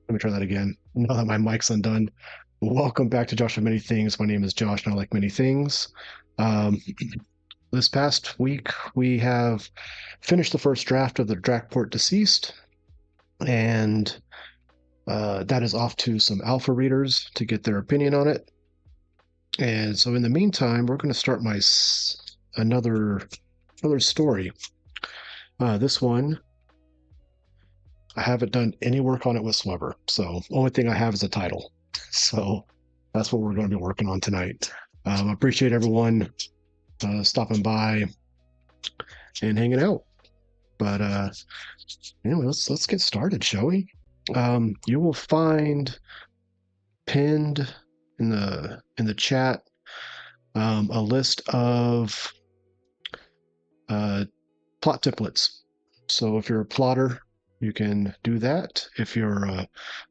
Let me try that again. Now that my mic's undone. Welcome back to Josh of Many Things. My name is Josh, and I like many things. Um, this past week, we have finished the first draft of the Drakport Deceased, and that is off to some alpha readers to get their opinion on it. And so, in the meantime, we're going to start another story. This one, I haven't done any work on it whatsoever. So, only thing I have is a title. So, that's what we're going to be working on tonight. I appreciate everyone stopping by and hanging out. But anyway, let's get started, shall we? You will find pinned in the chat a list of plot templates. So if you're a plotter, you can do that. If you're a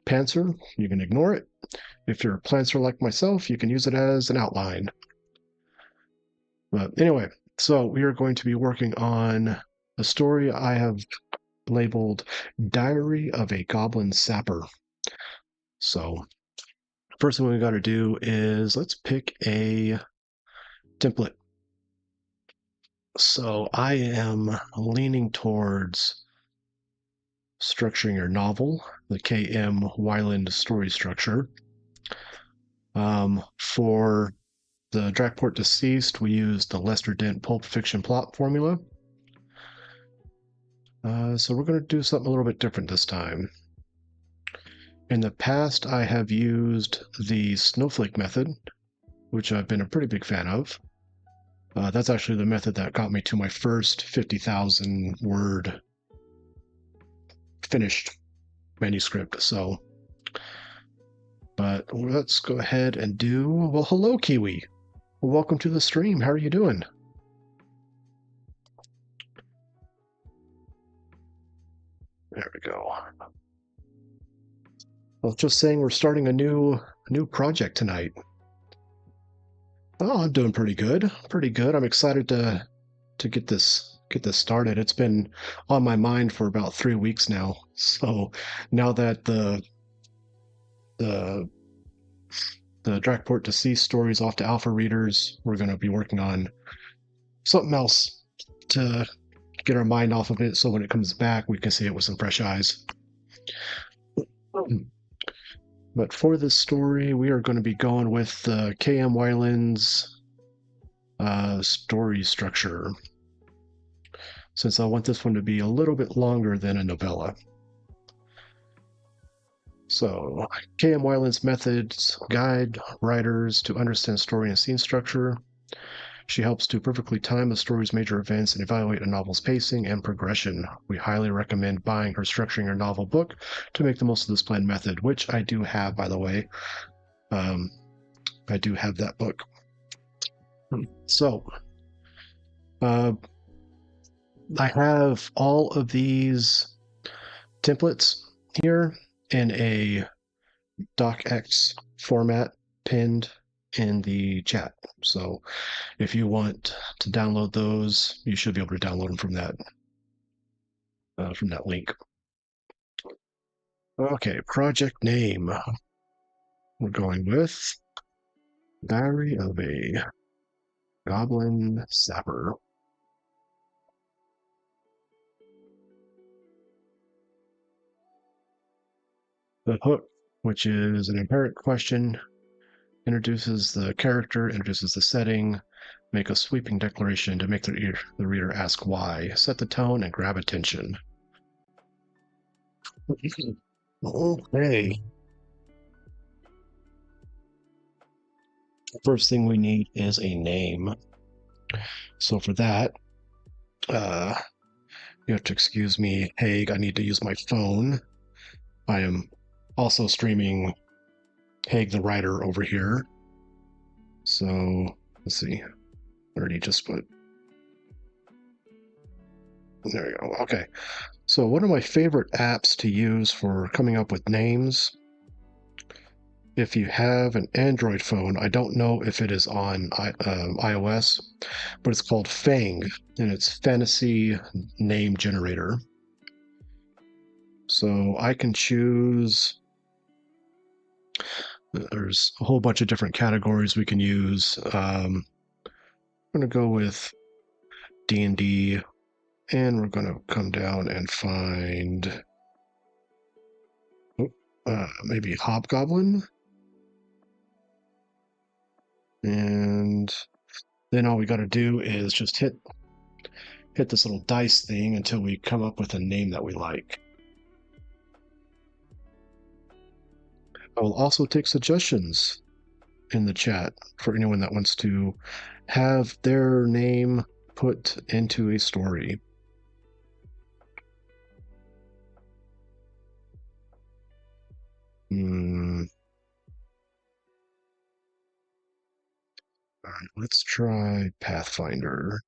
pantser, you can ignore it. If you're a planter like myself, you can use it as an outline. But anyway, so we are going to be working on a story I have labeled Diary of a Goblin Sapper. So first thing we got to do is let's pick a template. So I am leaning towards structuring your novel, the K.M. Weiland story structure. For the Drakport Deceased, we used the Lester Dent Pulp Fiction plot formula. So we're going to do something a little bit different this time. In the past, I have used the Snowflake method, which I've been a pretty big fan of. That's actually the method that got me to my first 50,000 word finished manuscript. So, but let's go ahead and do, well, hello, Kiwi. Welcome to the stream. How are you doing? There we go. Well, just saying we're starting a new project tonight. Oh, I'm doing pretty good. Pretty good. I'm excited to get this started. It's been on my mind for about 3 weeks now. So now that the Drakport Deceased story is off to alpha readers, we're going to be working on something else to get our mind off of it, so when it comes back, we can see it with some fresh eyes. But for this story, we are going to be going with K.M. Weiland's story structure, since I want this one to be a little bit longer than a novella. So, K.M. Weiland's methods guide writers to understand story and scene structure. She helps to perfectly time the story's major events and evaluate a novel's pacing and progression. We highly recommend buying her Structuring Your Novel book to make the most of this planned method, which I do have, by the way. I do have that book. So, I have all of these templates here in a docx format pinned in the chat. So if you want to download those, you should be able to download them from that link. Okay, project name. We're going with Diary of a Goblin Sapper. The hook, which is an inherent question, introduces the character, introduces the setting, make a sweeping declaration to make the reader ask why, set the tone, and grab attention. Okay. First thing we need is a name. So for that, you have to excuse me, Haig, I need to use my phone. I am also streaming Haig the writer over here. So let's see. Where did he just put? There we go. Okay. So one of my favorite apps to use for coming up with names, if you have an Android phone, I don't know if it is on iOS, but it's called Fang, and it's Fantasy Name Generator. So I can choose There's a whole bunch of different categories we can use. I'm going to go with D&D, and we're going to come down and find maybe Hobgoblin. And then all we got to do is just hit this little dice thing until we come up with a name that we like. I will also take suggestions in the chat for anyone that wants to have their name put into a story. All right, let's try Pathfinder.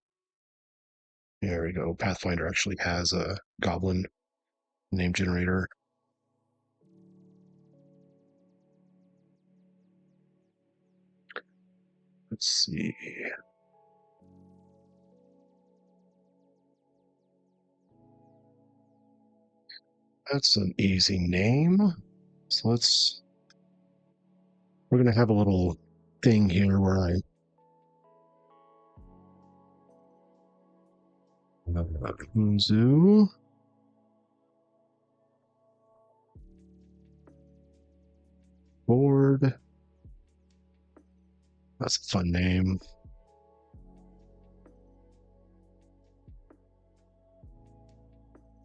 There we go. Pathfinder actually has a goblin name generator. Let's see. That's an easy name. So we're going to have a little thing here where I Zoo. Board. That's a fun name.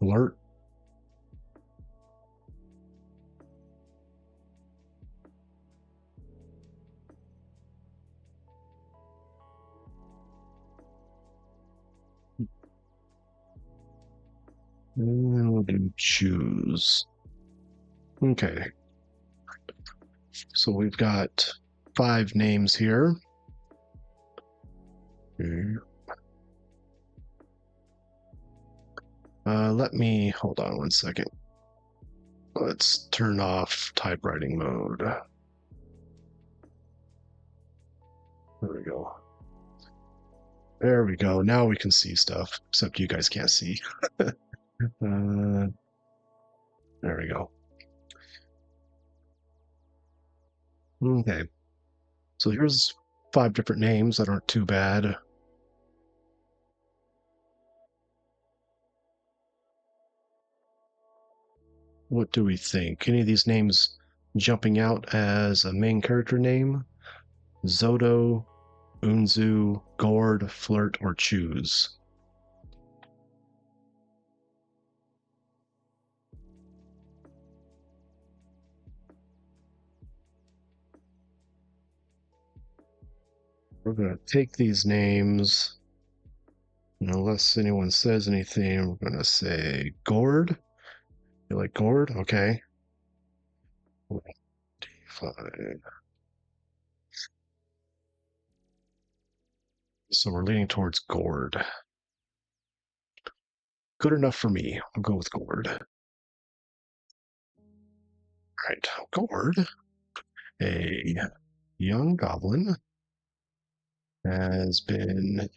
Alert. And we'll do choose. Okay. So we've got 5 names here. Let me hold on one second. Let's turn off typewriting mode. There we go. There we go. Now we can see stuff, except you guys can't see. There we go. Okay. So here's 5 different names that aren't too bad. What do we think? Any of these names jumping out as a main character name? Zodo, Unzu, Gord, Flirt, or Choose? We're going to take these names, and unless anyone says anything, we're going to say Gord. You like Gord? Okay. D5. So we're leaning towards Gord. Good enough for me. I'll go with Gord. All right, Gord, a young goblin, has been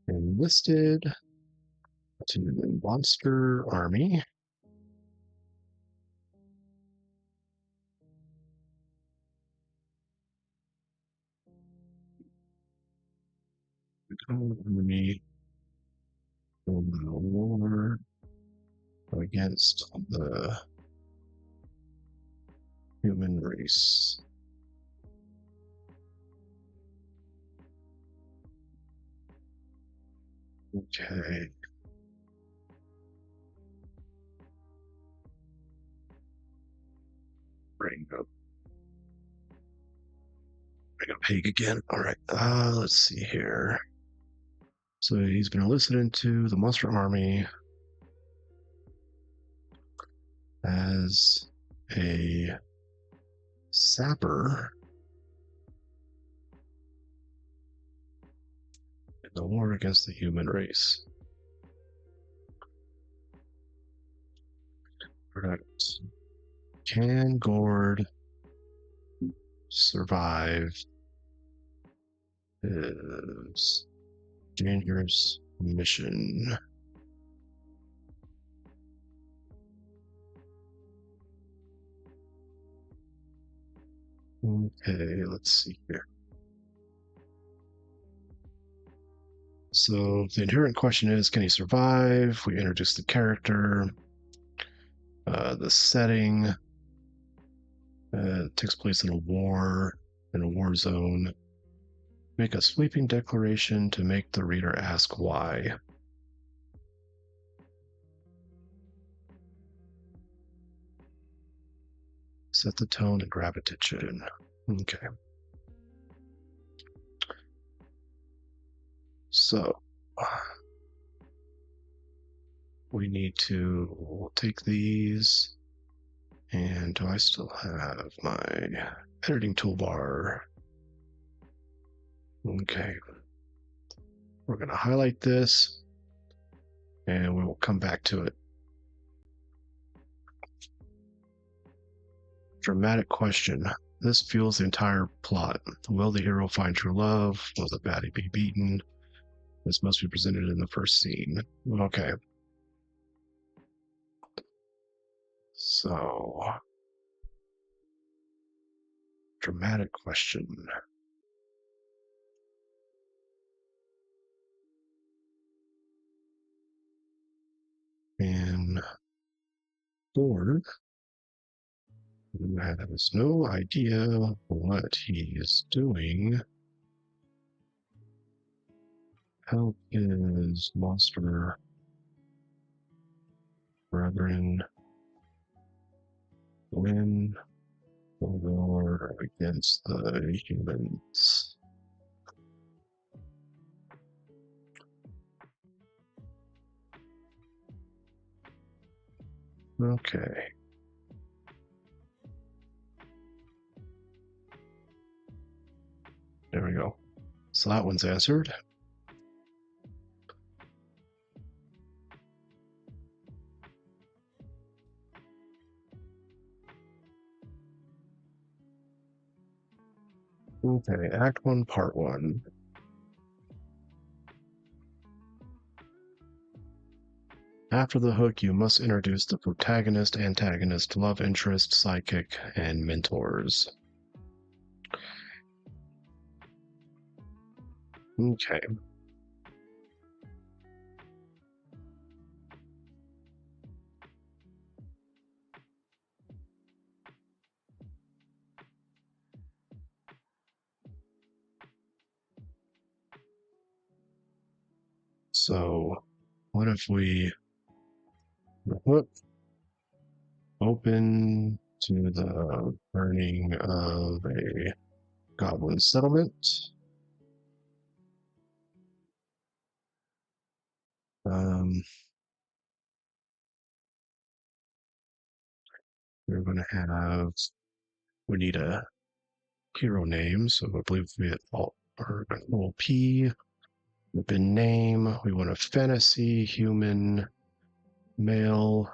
enlisted to the monster army. Army war against the human race. Okay. Bring up Hague again. All right. Let's see here. So he's been enlisted into the monster army as a sapper in the war against the human race. Correct. Can Gord survive his dangerous mission? Okay, let's see here. So the inherent question is, can he survive? We introduce the character, the setting. Takes place in a war zone. Make a sweeping declaration to make the reader ask why. Set the tone and grab attention. Okay. So we need to take these. And do I still have my editing toolbar? Okay. We're going to highlight this and we will come back to it. Dramatic question. This fuels the entire plot. Will the hero find true love? Will the baddie be beaten? This must be presented in the first scene. Okay. So, dramatic question. And Ford has no idea what he is doing. Help his monster brethren win the war against the humans. Okay. There we go. So that one's answered. Okay, Act 1, Part 1. After the hook, you must introduce the protagonist, antagonist, love interest, sidekick, and mentors. Okay. So, what if we hook open to the burning of a goblin settlement? We're going to have, we need a hero name, so I believe we had alt or control P. The name, we want a fantasy human male.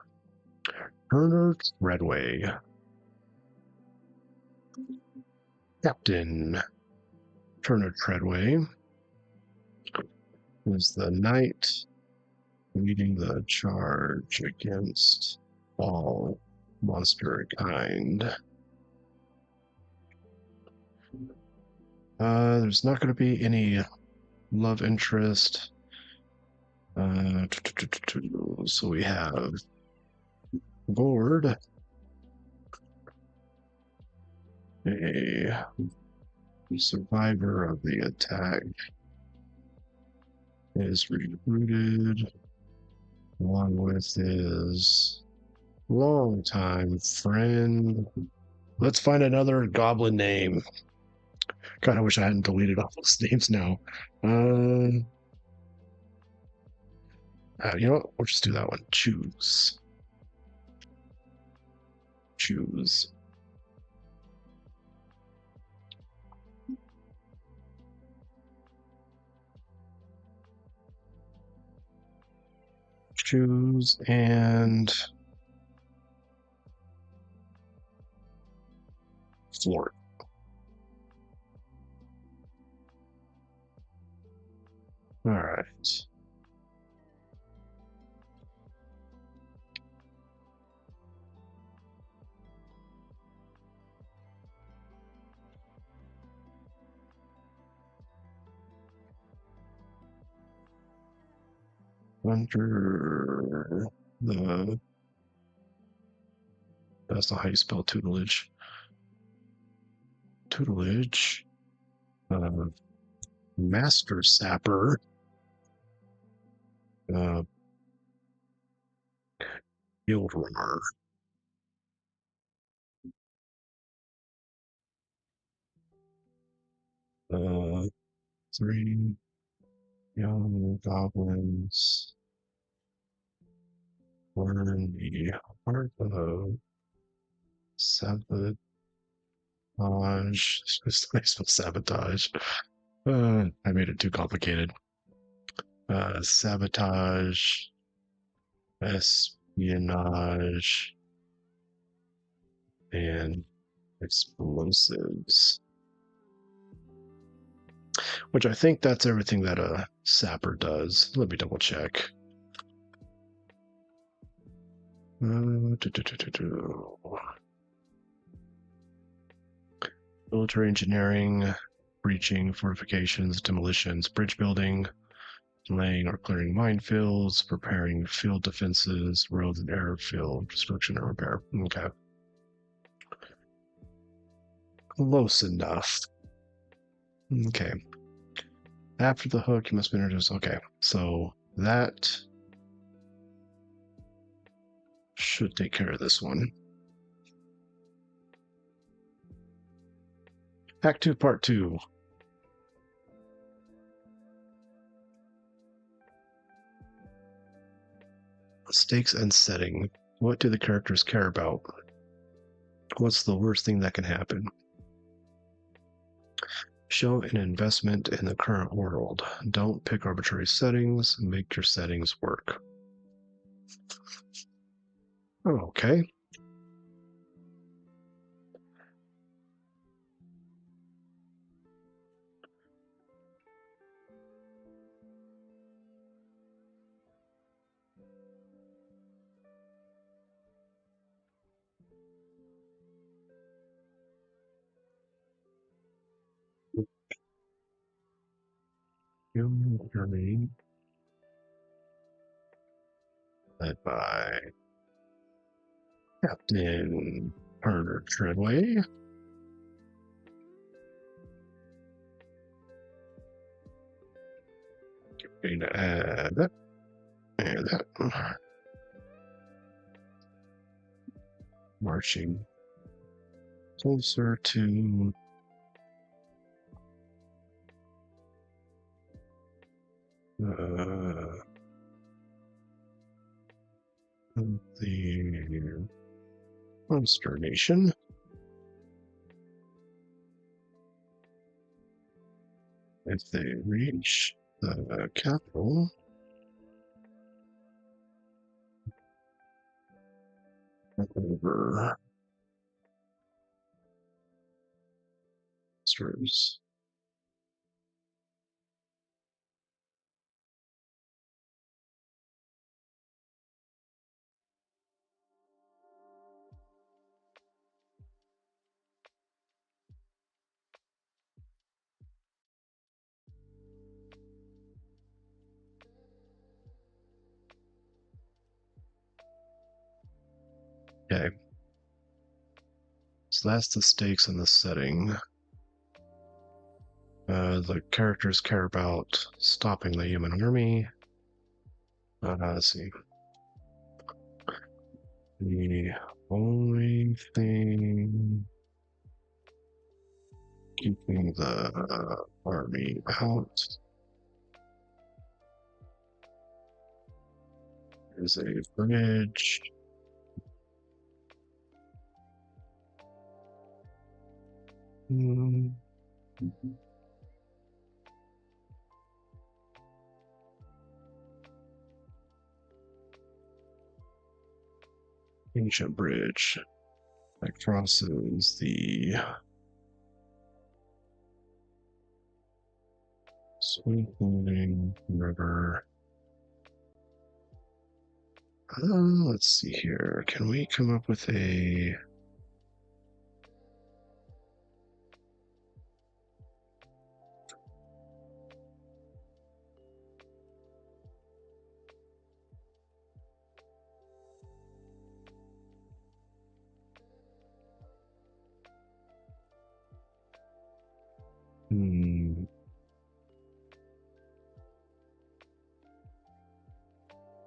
Turner Redway. Captain Turner Treadway is the knight leading the charge against all monster kind. There's not going to be any love interest. So we have Gord, a survivor of the attack, is recruited along with his longtime friend. Let's find another goblin name. God, I wish I hadn't deleted all those names now. You know what? We'll just do that one. Choose. Choose. Choose and floor. All right. Under the that's not how you spell tutelage. Tutelage. Master Sapper. Guild Runner. Three young goblins learn the art of sabotage. It's nice with sabotage. I made it too complicated. Sabotage, espionage, and explosives. Which I think that's everything that a sapper does. Let me double check. Military engineering, breaching, fortifications, demolitions, bridge building, laying or clearing minefields, preparing field defenses, roads and airfield destruction and repair. Okay. Close enough. Okay. After the hook, you must be introduced. Okay, so that should take care of this one. Act 2, Part 2. Stakes and setting. What do the characters care about? What's the worst thing that can happen? Show an investment in the current world. Don't pick arbitrary settings. Make your settings work. Okay. Germany, led by Captain Turner Treadway. Going to add that and that. Marching closer to the Monster Nation. If they reach the capital, over monsters. Okay. So that's the stakes and the setting. The characters care about stopping the human army. Let's see. The only thing keeping the army out is a bridge. Ancient bridge that crosses the Swiftling River. Let's see here. Can we come up with a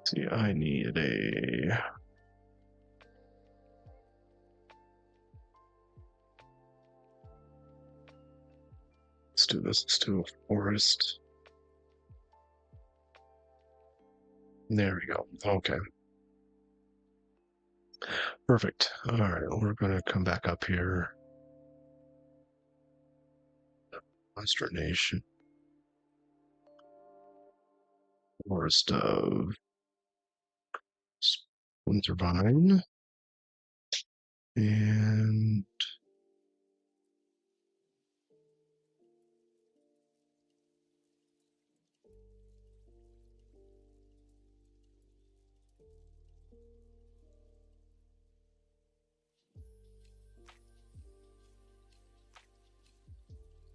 See, I need a... Let's do this. Let's do a forest. There we go. Okay. Perfect. All right, we're going to come back up here. Consternation. Forest of Wintervine. And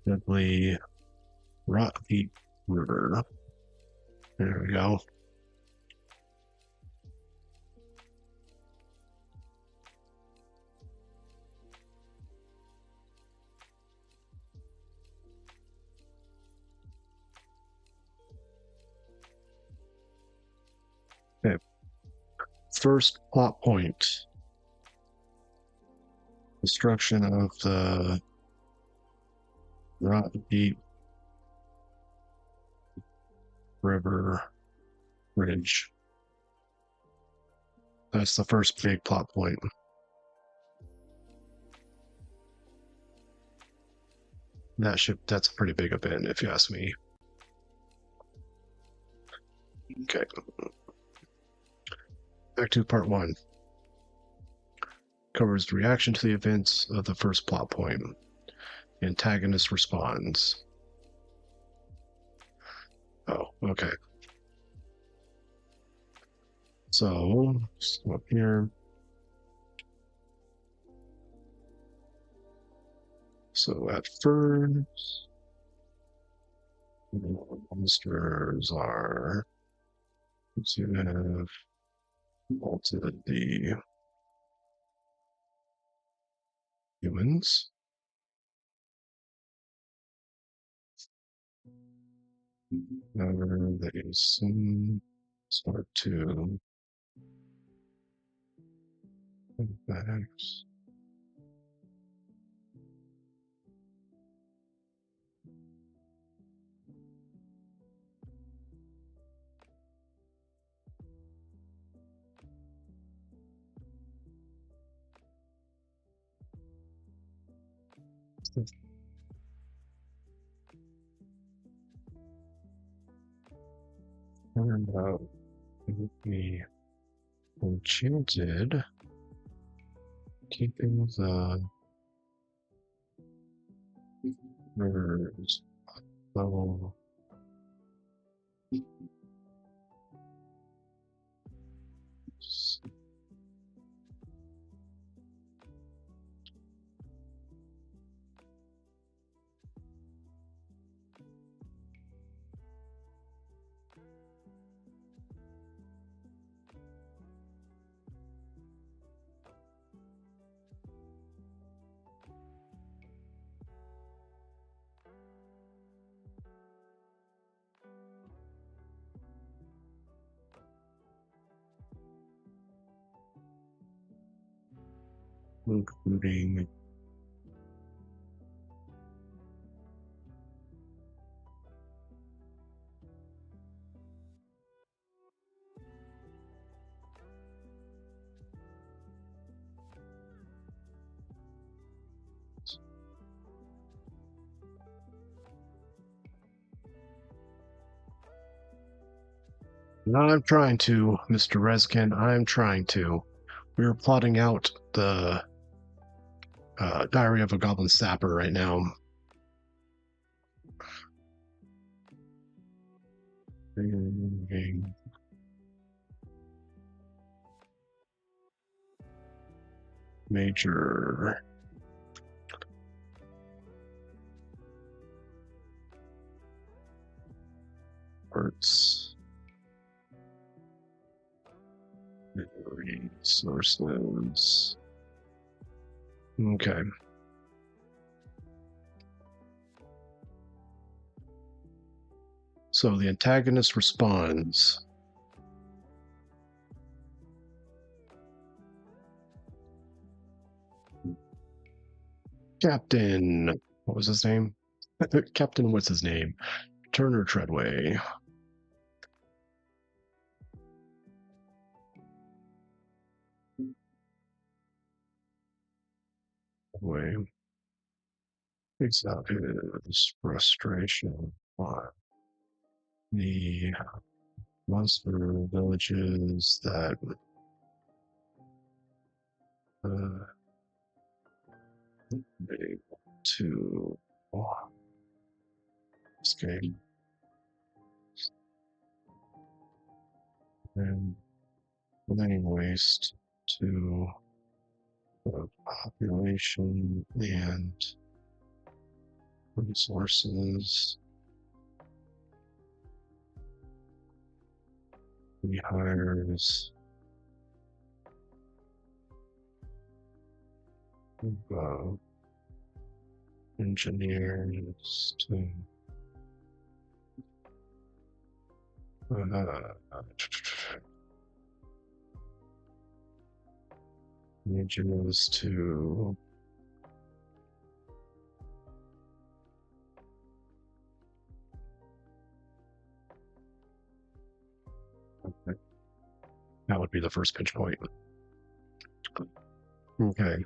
deadly Rocky River. There we go. Okay. First plot point. Destruction of the Rocky River Bridge. That's the first big plot point. That's a pretty big event, if you ask me. Okay. Back to part 1. Covers the reaction to the events of the first plot point. The antagonist responds. Oh, okay. So, up here. So at first, monsters are to have altered the humans. However, they soon start to impacts. Turned out to be enchanted, keeping the rivers level. Including I'm trying to, Mr. Reskin. I'm trying to. We're plotting out the Diary of a Goblin Sapper right now. Major arts resources. Okay. So the antagonist responds. Captain. What was his name? Captain, what's his name? Turner Treadway. Way. Takes out his frustration on the monster villages that able to escape and laying waste to the population and resources. He hires engineers to engineers to that would be the first pinch point. Okay.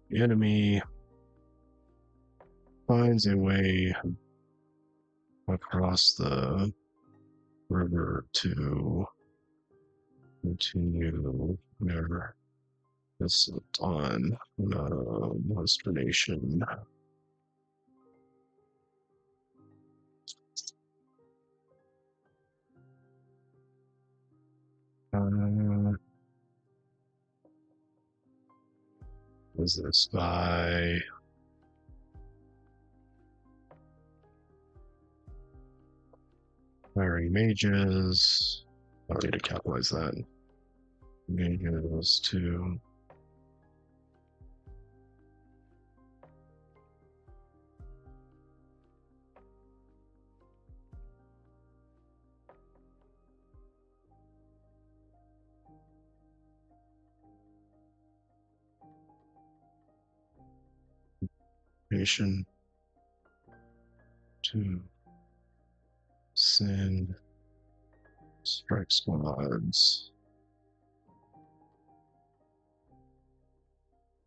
The enemy finds a way across the river to continue their visit on Monster Nation. Was this by hiring mages? I don't need to capitalize that. Mages to nation to send strike squads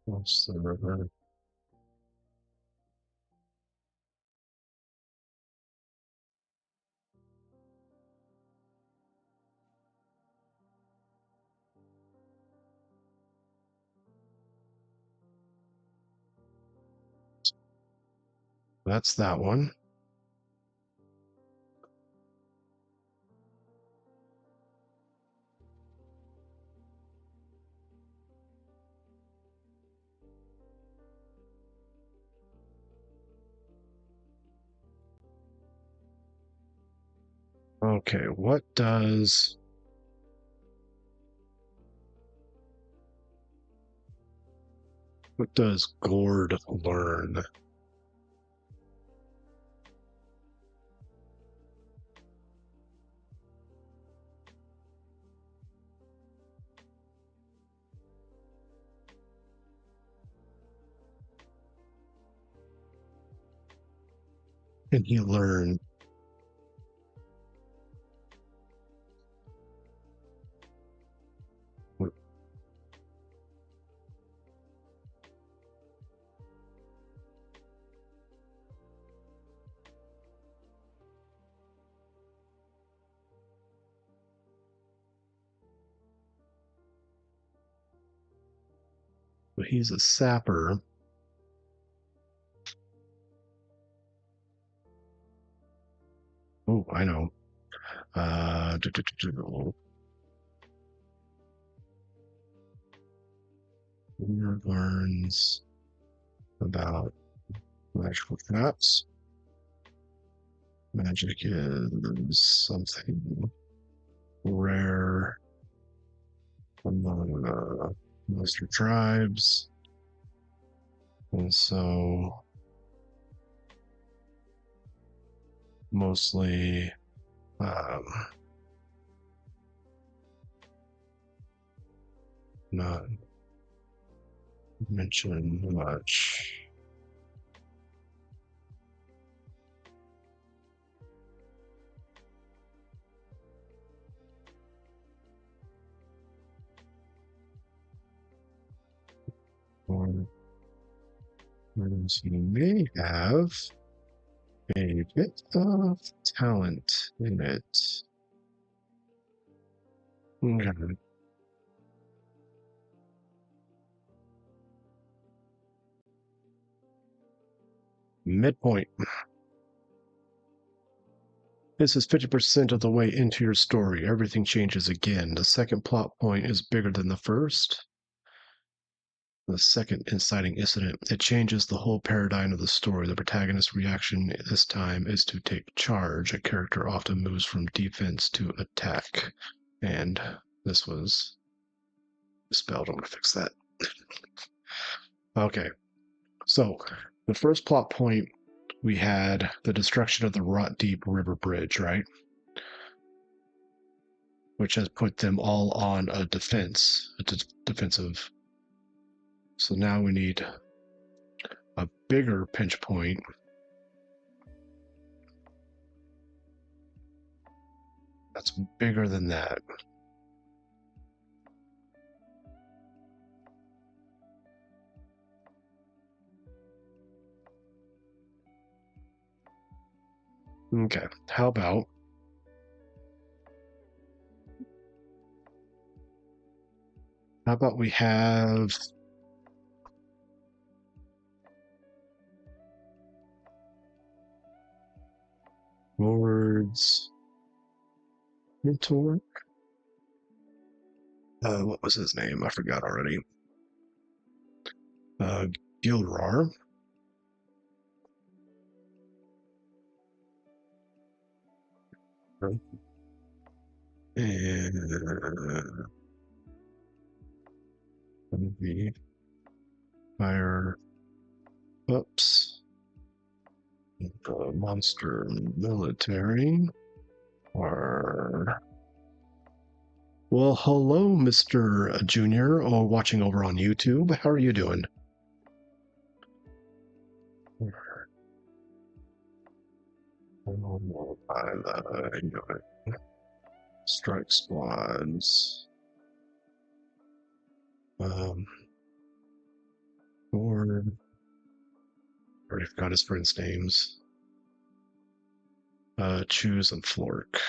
across the river. That's that one. Okay, what does Gord learn? Can he learn? He's a sapper. Oh, I know. Learns about magical traps. Magic is something rare among monster tribes, and so mostly not mention much. Or he may have a bit of talent in it. Okay. Midpoint. This is 50% of the way into your story. Everything changes again. The second plot point is bigger than the first. The second inciting incident, it changes the whole paradigm of the story. The protagonist's reaction this time is to take charge. A character often moves from defense to attack. And this was spelled. I'm going to fix that. Okay. So, the first plot point, we had the destruction of the Rot Deep River Bridge, right? Which has put them all on a defensive. So now we need a bigger pinch point. That's bigger than that. Okay, how about we have Lord's mentor? What was his name? I forgot already. Gilrar. And the fire. Oops. The monster military. Or well, hello, Mr. Junior, or watching over on YouTube. How are you doing? Strike squads. Or already forgot his friends' names. Choose and Flork.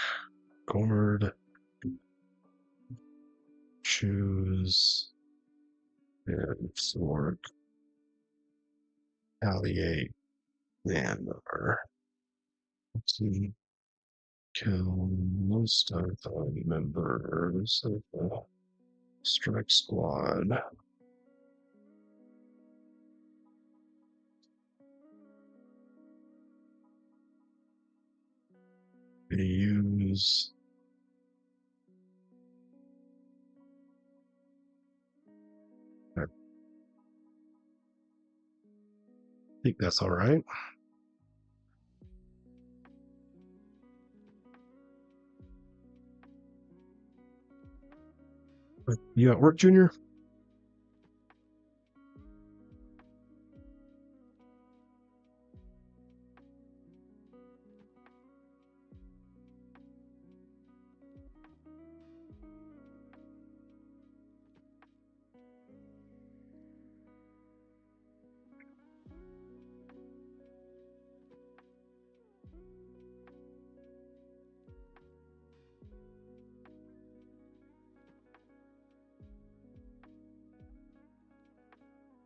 Gord. Choose and Flork. Palliate. Xandar. See. Kill most of the members of the strike squad. They use I think that's all right. You at work, Junior?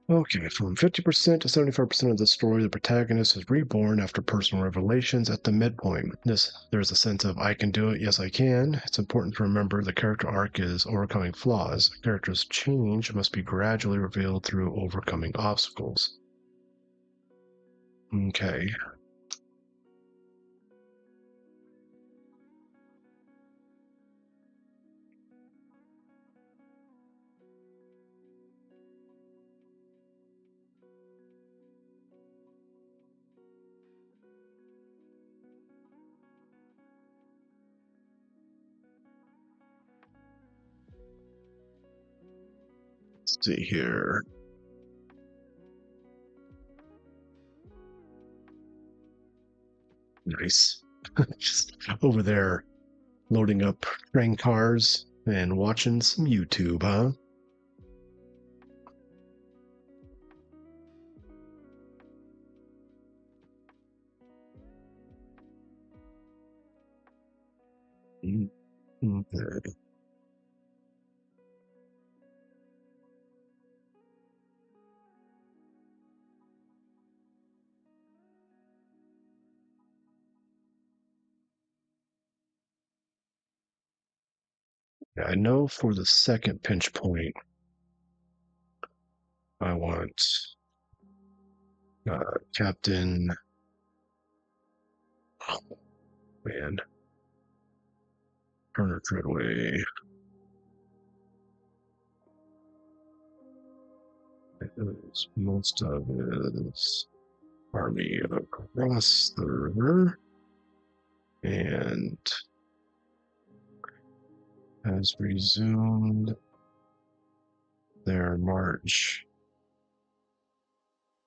Okay, from 50% to 75% of the story, the protagonist is reborn after personal revelations at the midpoint. There's a sense of I can do it, yes I can. It's important to remember the character arc is overcoming flaws. A character's change must be gradually revealed through overcoming obstacles. Okay. Let's see here. Nice. Just over there loading up train cars and watching some YouTube, huh? Okay. I know for the second pinch point, I want Captain. Oh, man. Turner Treadway. Most of his army across the river and has resumed their march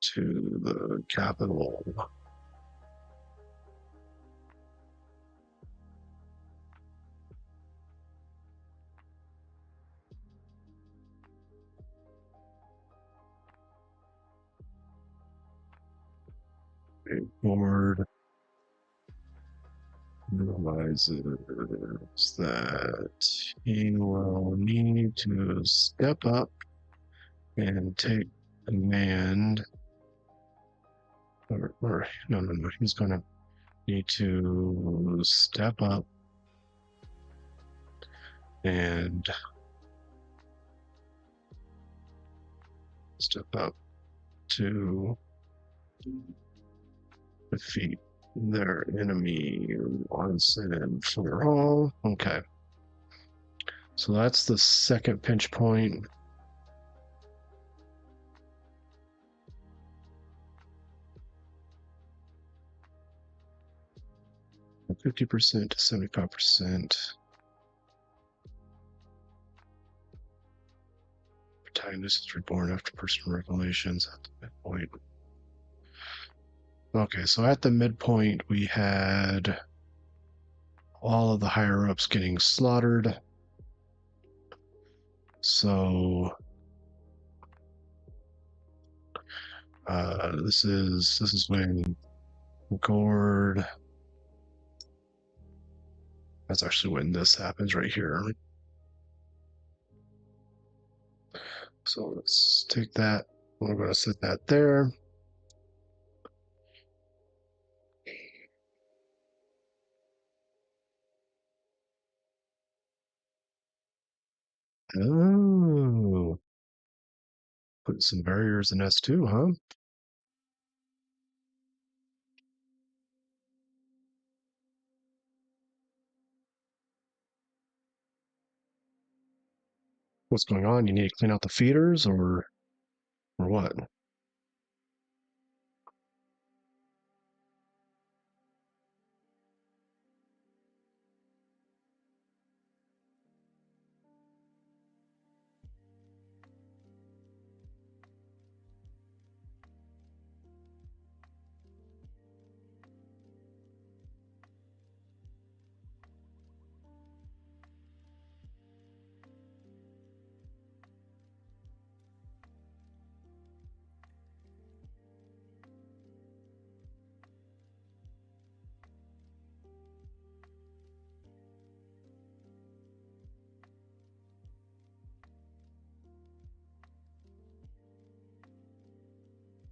to the capital. A board realizes that he will need to step up and take command. Or no, he's going to need to step up and to defeat their enemy once and for all. Okay. So that's the second pinch point. From 50% to 75%. Protagonist is reborn after personal revelations at the midpoint. Okay, so at the midpoint, we had all of the higher ups getting slaughtered. So this is when Gord. That's actually when this happens right here. So let's take that. We're going to set that there. Oh, put some barriers in S2, huh? What's going on? You need to clean out the feeders or what?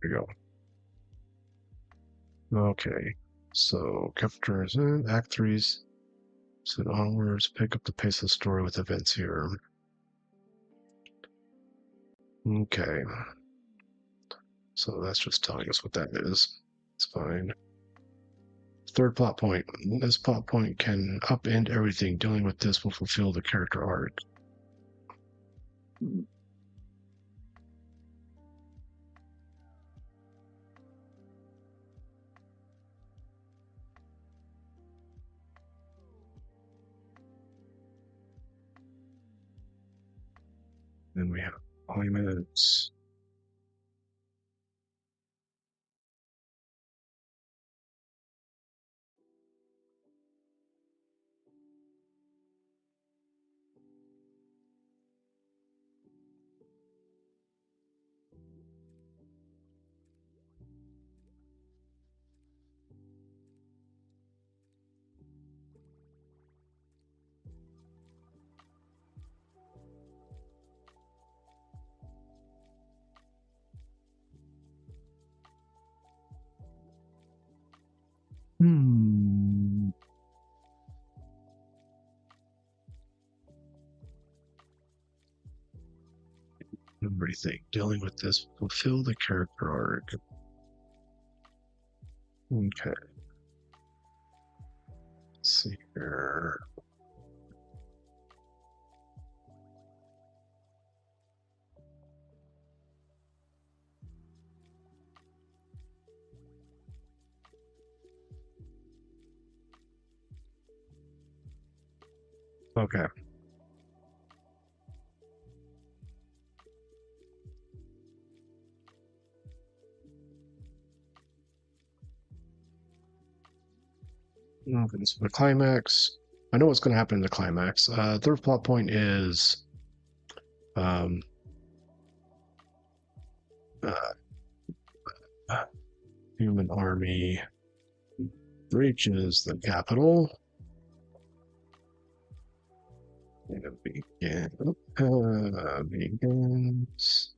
There you go. Okay. So chapters in Act 3's so onwards, pick up the pace of the story with events here. Okay. So that's just telling us what that is. It's fine. Third plot point. This plot point can upend everything. Dealing with this will fulfill the character arc. Then we have appointments. Everything dealing with this fulfill the character arc. Okay. Let's see here. Okay. Okay, so the climax. I know what's going to happen in the climax. Third plot point is um, human army breaches the capital. And it begins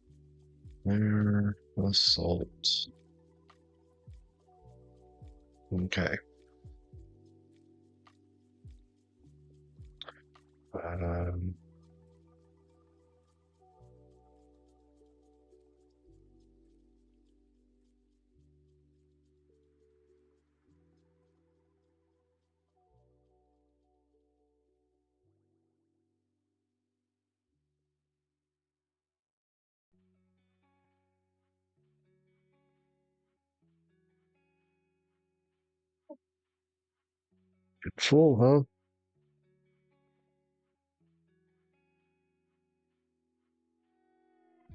their assault. Okay. Full, huh?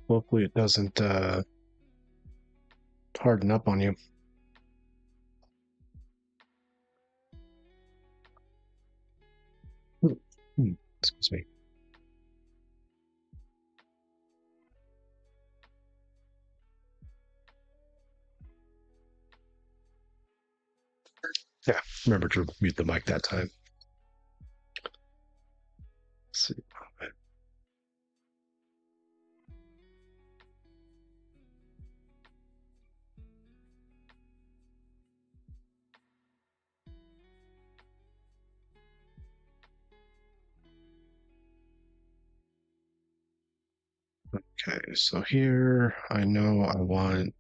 Hopefully it doesn't harden up on you. Excuse me. Yeah, remember to mute the mic that time. Let's see. Okay, so here I know I want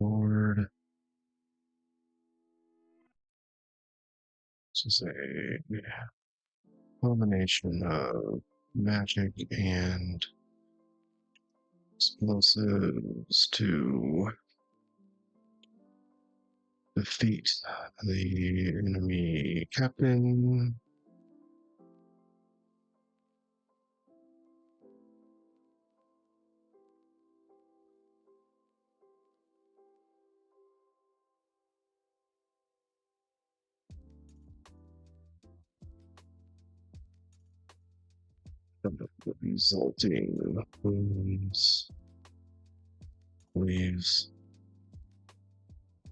board. This is a combination of magic and explosives to defeat the enemy captain. The resulting wounds leaves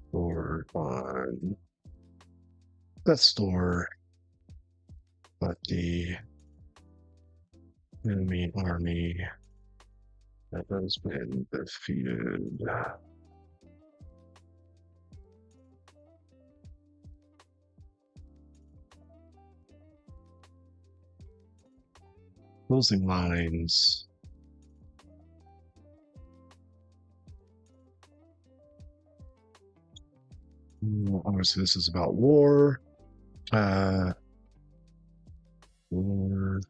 stored on the store, but the enemy army that has been defeated. Closing lines. Obviously, this is about war. War.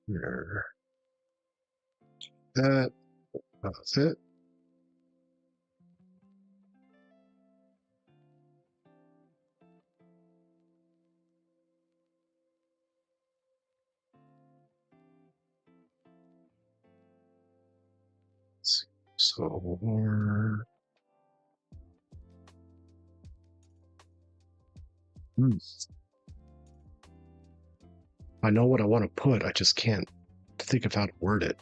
Here. That's it. So war. I know what I want to put. I just can't think of how to word it.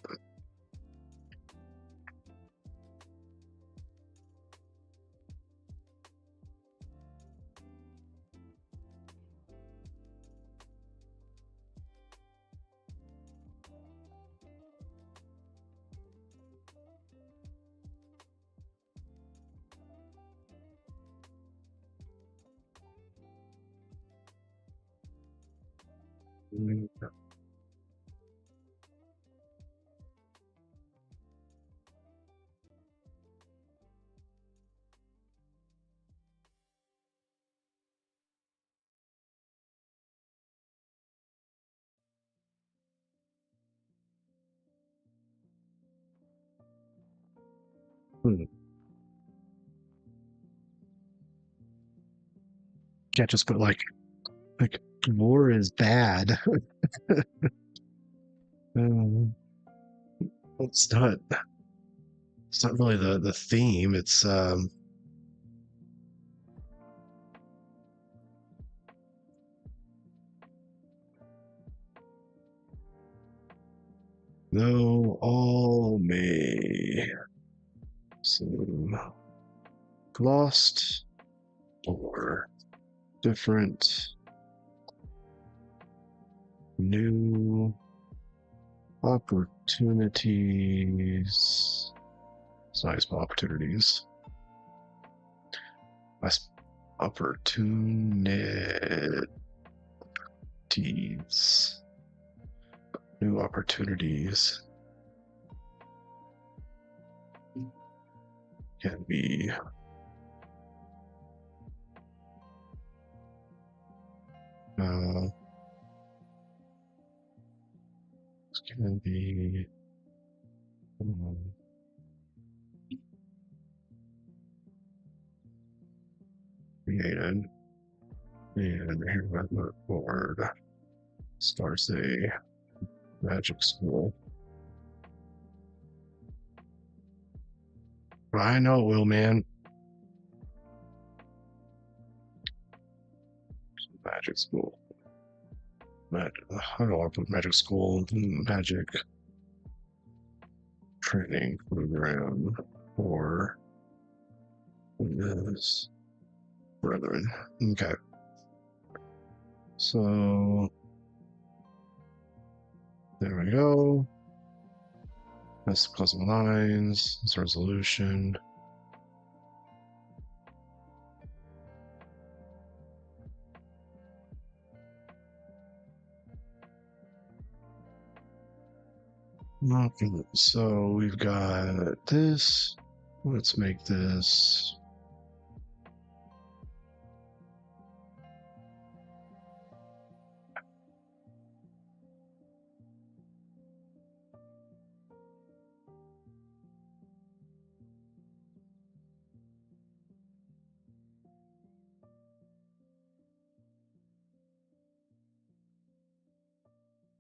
Can't just put like war is bad. Um, it's not. It's not really the theme. It's no all may. So lost or different new opportunities. It's nice opportunities. Nice opportunities. New opportunities can be can be created and here on the board starts a magic school. I know it will, man. Magic school. I don't want to put magic school. Magic training program for this brethren. Okay. So there we go. That's closing lines. This resolution. Okay, so we've got this. Let's make this.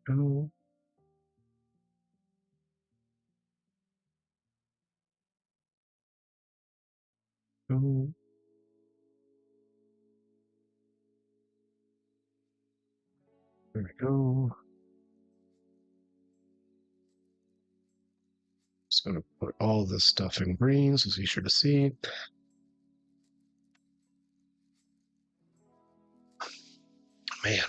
Oh. Oh. There we go. Just gonna put all this stuff in green so it's easier to see. Man.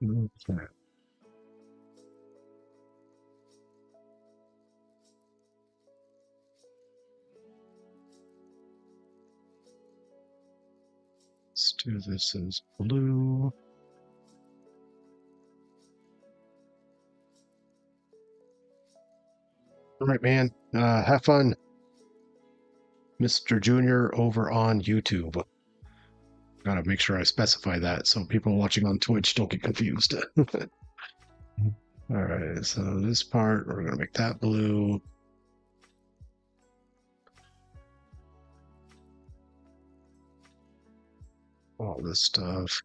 Okay. Let's do this as blue. All right, man. Have fun, Mr. Junior, over on YouTube. Gotta make sure I specify that so people watching on Twitch don't get confused. All right, so this part, we're gonna make that blue. all this stuff.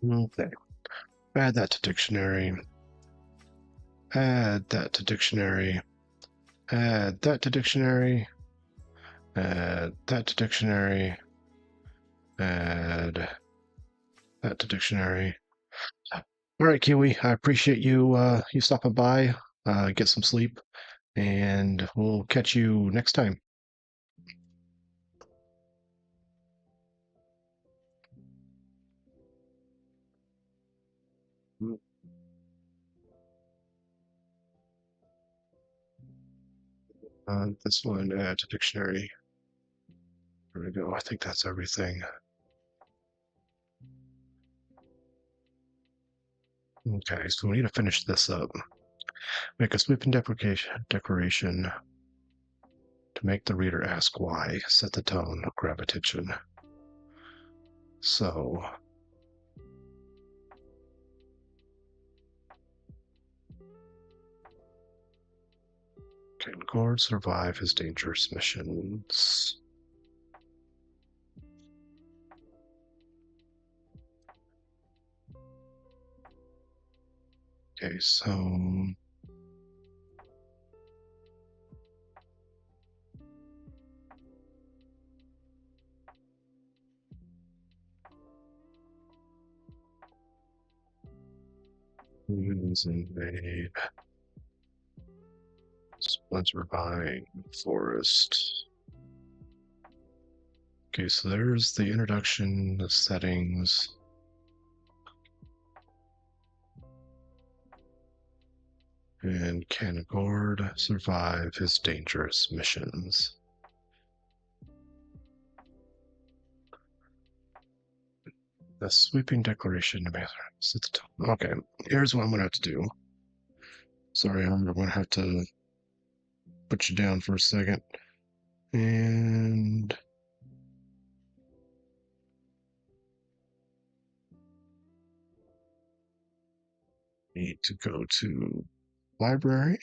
Okay. Add that to dictionary. Add that to dictionary. Add that to dictionary. Add that to dictionary. Add that to dictionary. All right, Kiwi. I appreciate you stopping by. Get some sleep, and we'll catch you next time. This one, add to dictionary. There we go. I think that's everything. Okay, so we need to finish this up. Make a sweeping declaration to make the reader ask why. Set the tone, grab attention. So, can Gord survive his dangerous missions? Okay, so humans invade. Splinter Vine Forest. Okay, so there's the introduction, the settings. And can Gord survive his dangerous missions? The sweeping declaration. Okay, here's what I'm gonna have to do. Sorry, I'm gonna have to put you down for a second. And need to go to library.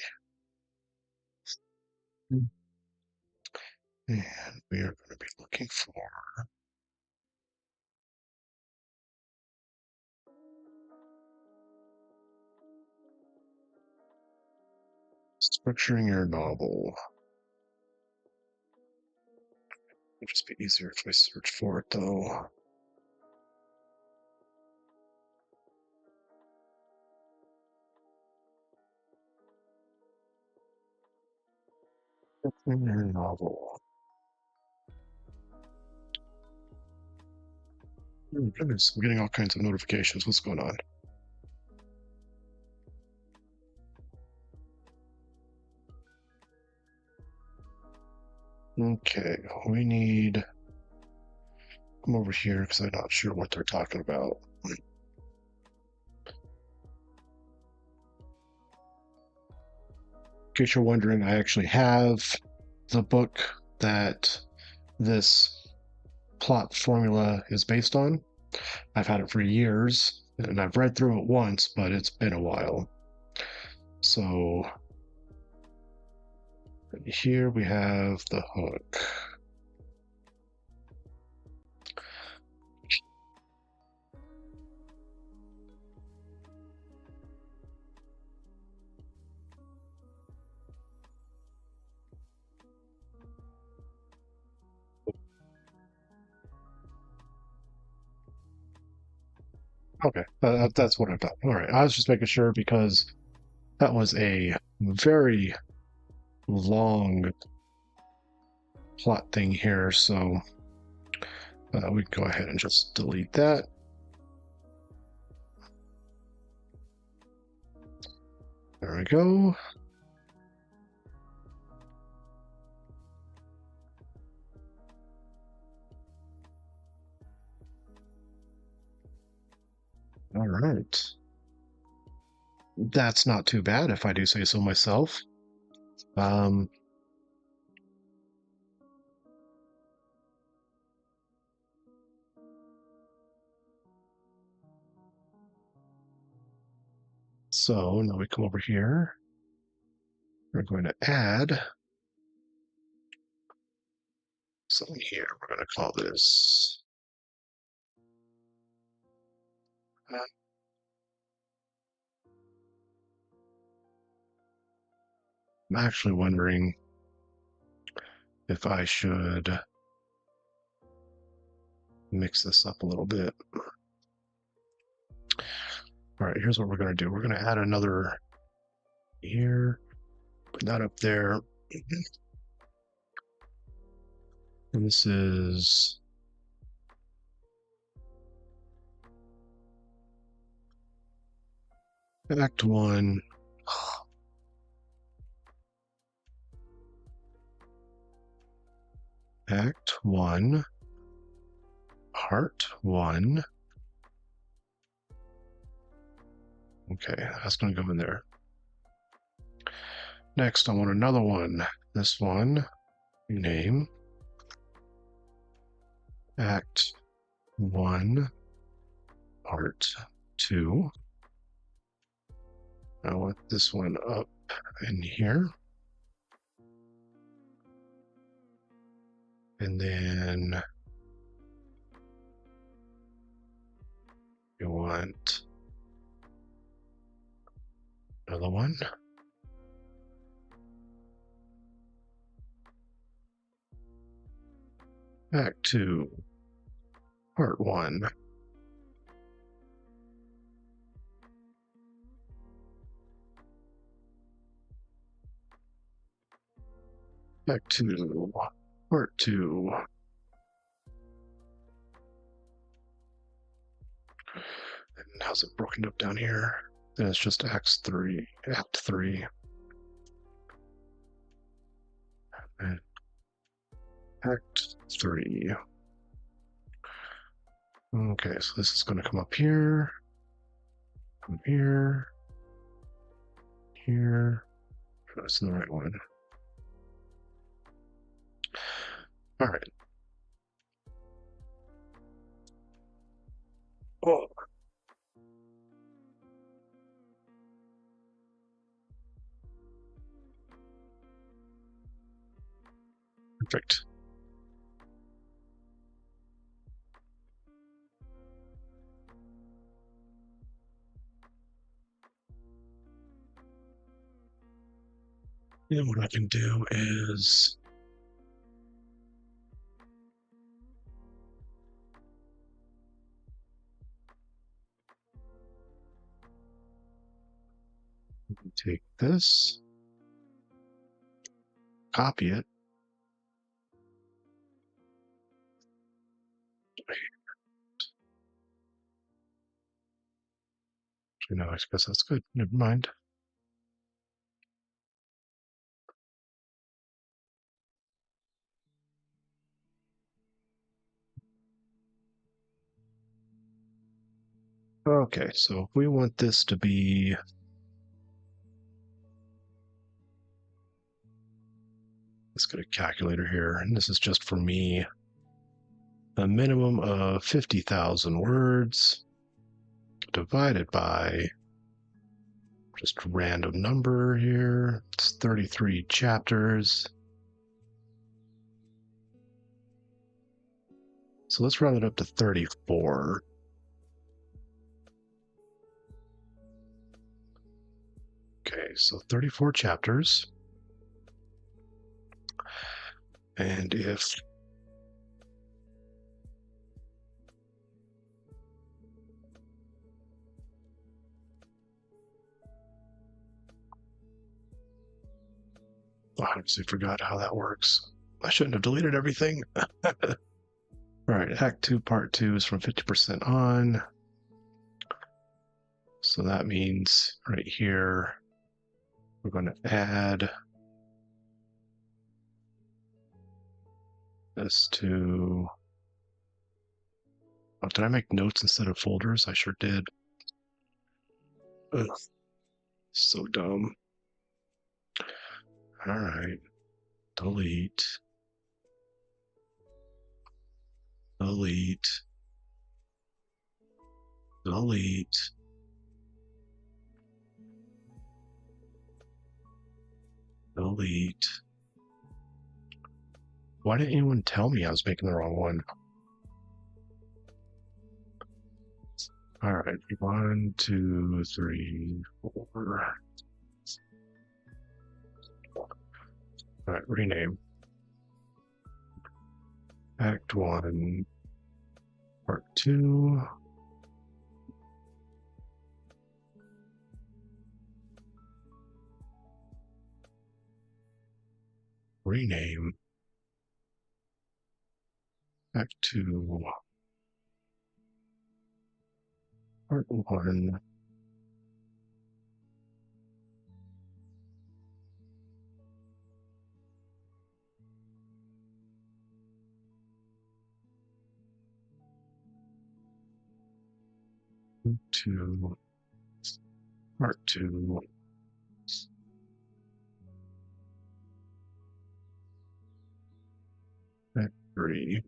And we are going to be looking for structuring your novel. It'd just be easier if I search for it though. Structuring your novel. Oh goodness, I'm getting all kinds of notifications. What's going on? Okay, we need. Come over here because I'm not sure what they're talking about. In case you're wondering, I actually have the book that this plot formula is based on. I've had it for years and I've read through it once, but it's been a while. So here we have the hook. Okay, that's what I've done. All right, I was just making sure because that was a very long plot thing here, so we can go ahead and just delete that. There we go. All right. That's not too bad if I do say so myself. So now we come over here. We're going to add something here. We're going to call this. I'm actually wondering if I should mix this up a little bit. All right, here's what we're going to do. We're going to add another here, put that up there. And this is Act 1. Act 1, Part 1. Okay, that's going to go in there. Next, I want another one. This one, name. Act 1, Part 2. I want this one up in here. And then you want another one. Act 2, Part 1. Act 2, Part 2. And how's it broken up down here? Then it's just Act 3. And Act 3. Okay, so this is going to come up here, come here, here. That's the right one. All right. Oh. Perfect. And what I can do is take this, copy it. No, I guess that's good. Never mind. Okay, so if we want this to be let's get a calculator here, and this is just for me. A minimum of 50,000 words divided by just a random number here. It's 33 chapters. So let's round it up to 34. Okay, so 34 chapters. And if I honestly forgot how that works. I shouldn't have deleted everything. All right, Act 2, Part 2 is from 50% on. So that means right here, we're going to add this to... Oh, did I make notes instead of folders? I sure did. Ugh, so dumb. All right, delete. Delete. Delete. Delete. Why didn't anyone tell me I was making the wrong one? All right, 1, 2, 3, 4. All right, rename. Act 1, Part 2. Rename. Act 2, Part 1. Two, Part 2. Act 3.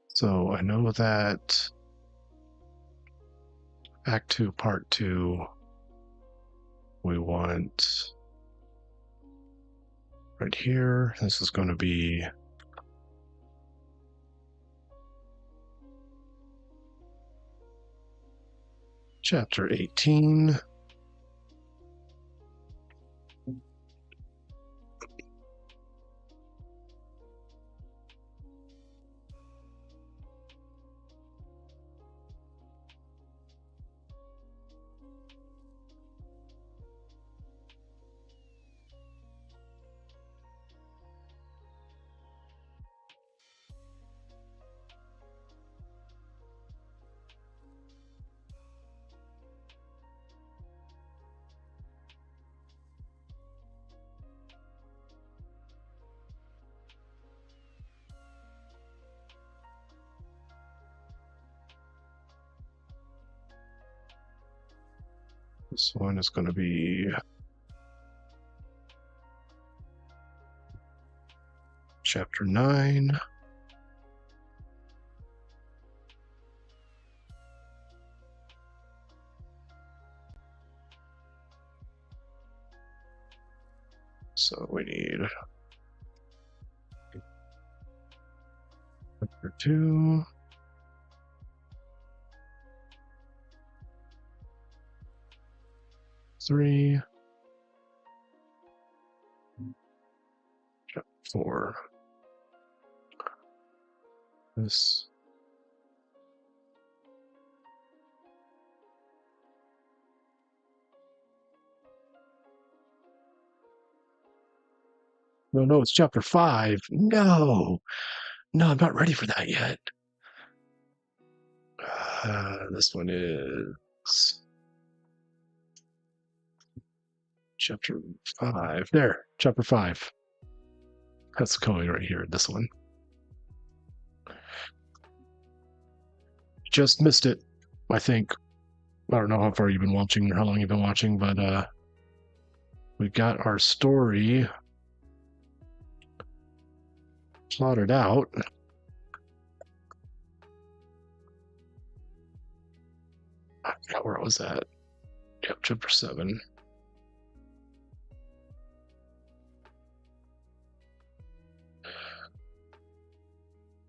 So I know that Act 2, Part 2, we want right here. This is going to be Chapter 18. This one is going to be Chapter 9. So we need Chapter 2. Three. Chapter 4. This. No, it's Chapter 5. No, I'm not ready for that yet. This one is Chapter 5. There, Chapter 5. That's going right here, this one. Just missed it, I think. I don't know how far you've been watching or how long you've been watching, but we got our story plotted out. I forgot where I was at. Yep, Chapter 7.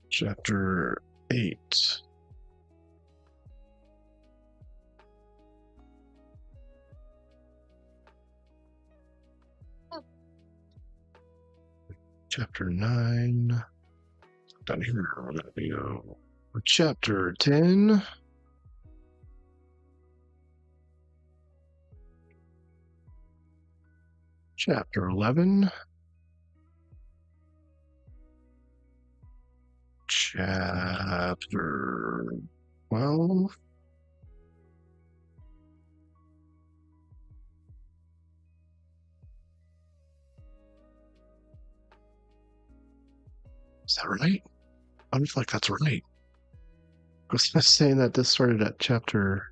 Chapter 8. Chapter 9. Down here, we're going to go. Chapter 10. Chapter 11. Chapter 12. Is that right? I don't feel like that's right. was saying that this started at chapter.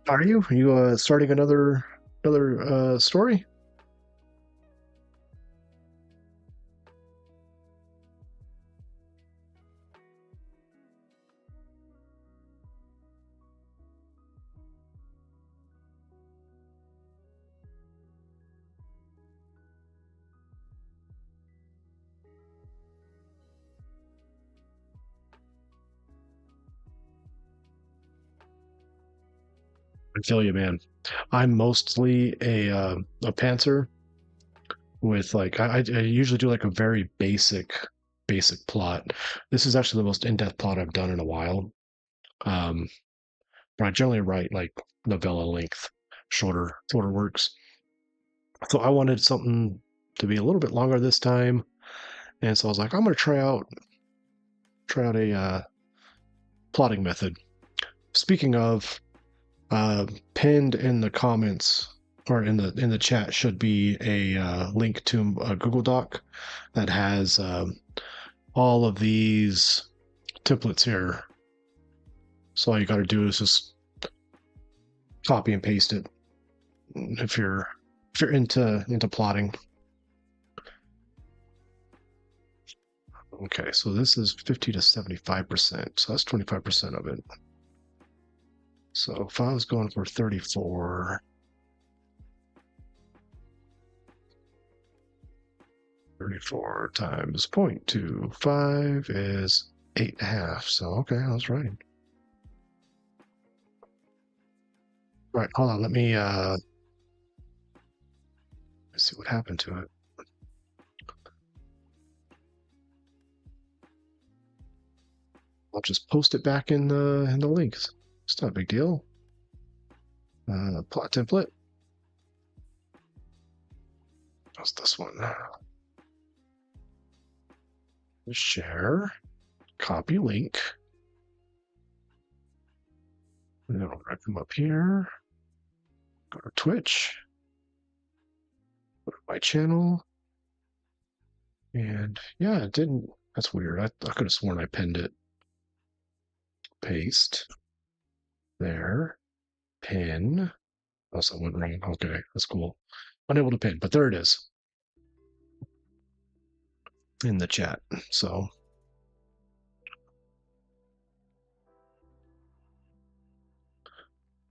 Are you? Are you starting another story? I feel you, man. I'm mostly a pantser with like I usually do like a very basic plot. This is actually the most in-depth plot I've done in a while. Um, but I generally write like novella length, shorter works. So I wanted something to be a little bit longer this time, and so I was like, I'm gonna try out a plotting method. Speaking of, pinned in the comments or in the chat should be a link to a Google Doc that has all of these templates here. So all you got to do is just copy and paste it if you're into plotting. Okay, so this is 50 to 75%, so that's 25% of it. So if I was going for 34, 34 times 0.25 is 8.5. So okay, I was right. All right, hold on. Let me see what happened to it. I'll just post it back in the links. It's not a big deal. Plot template. How's this one? Share, copy link. And then I'll come up here. Go to Twitch. Go to my channel. And yeah, it didn't. That's weird. I could have sworn I pinned it. Paste. There. Pin. Oh, so went wrong. Okay, that's cool. Unable to pin, but there it is in the chat. So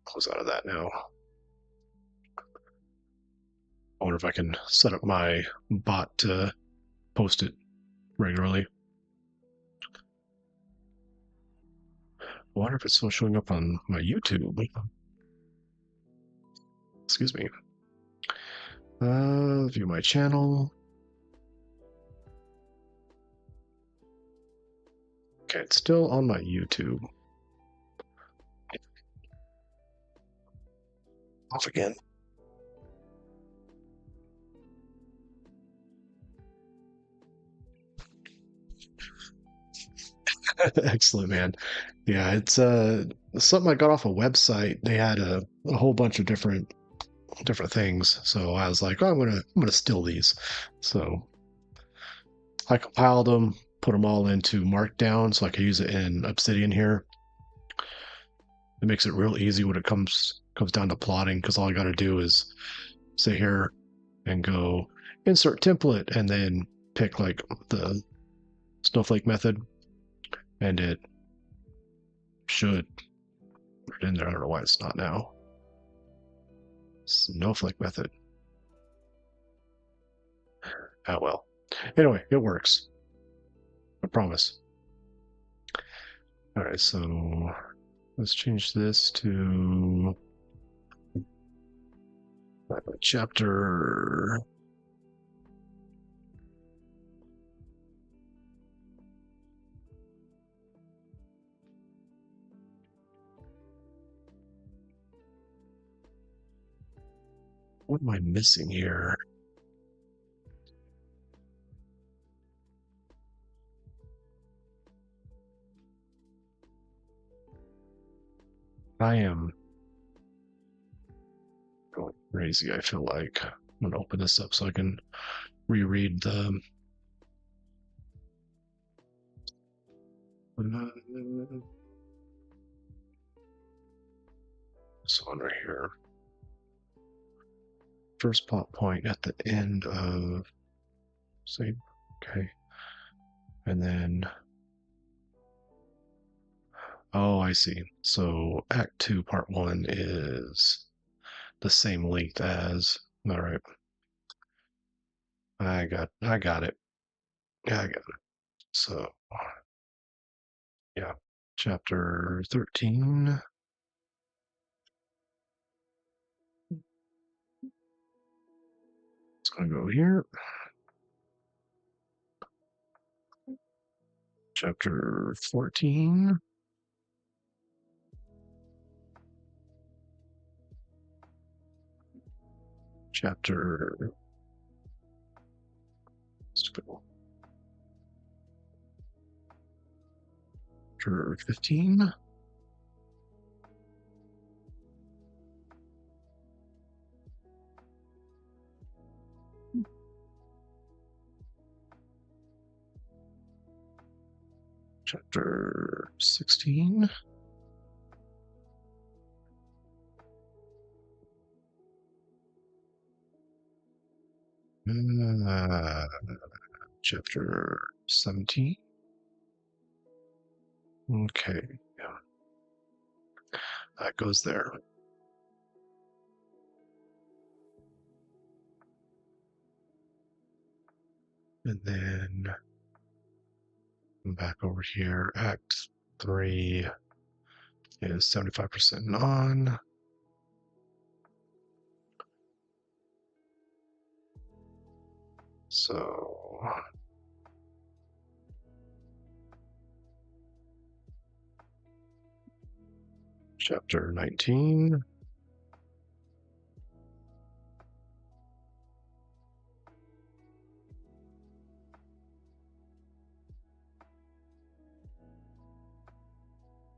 close out of that now. I wonder if I can set up my bot to post it regularly. I wonder if it's still showing up on my YouTube. Excuse me. View my channel. Okay, it's still on my YouTube. Off again. Excellent, man. Yeah, it's something I got off a website. They had a whole bunch of different things. So I was like, oh, I'm gonna steal these. So I compiled them, put them all into Markdown, so I could use it in Obsidian here. It makes it real easy when it comes down to plotting, because all I got to do is sit here and go insert template, and then pick like the snowflake method, and it should put it in there. I don't know why it's not now. Snowflake method. Oh well. Anyway, it works. I promise. All right, so let's change this to chapter. What am I missing here? I am going crazy, I feel like. I'm going to open this up so I can reread the This one right here. First plot point at the end of, say, okay. And then, oh, I see. So Act 2, Part 1 is the same length as, all right. I got it. Yeah, I got it. So, yeah, chapter 13. It's going to go here. Chapter 14. Chapter 15. Chapter 16. Chapter 17. Okay, yeah. That goes there. And then back over here, Act 3 is 75% non. So chapter 19.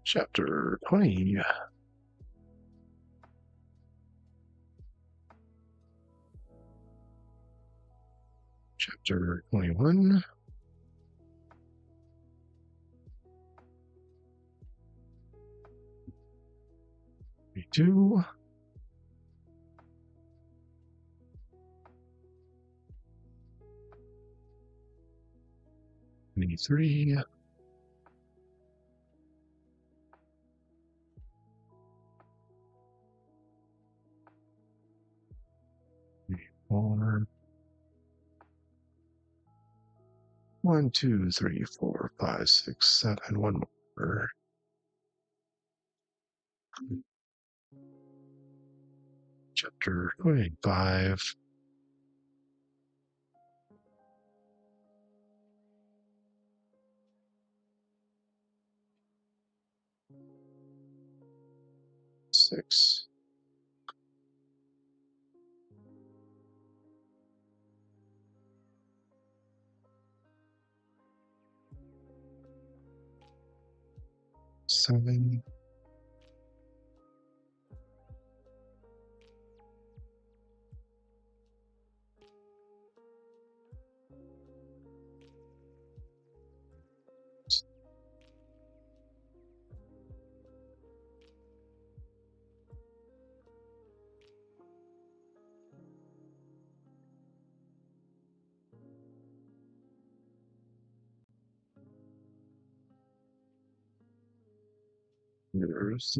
Chapter 20. Chapter 21. 22. 23. 4. 1, 2, 3, 4, 5, 6, 7. One more. Chapter 25. Six. Seven. There's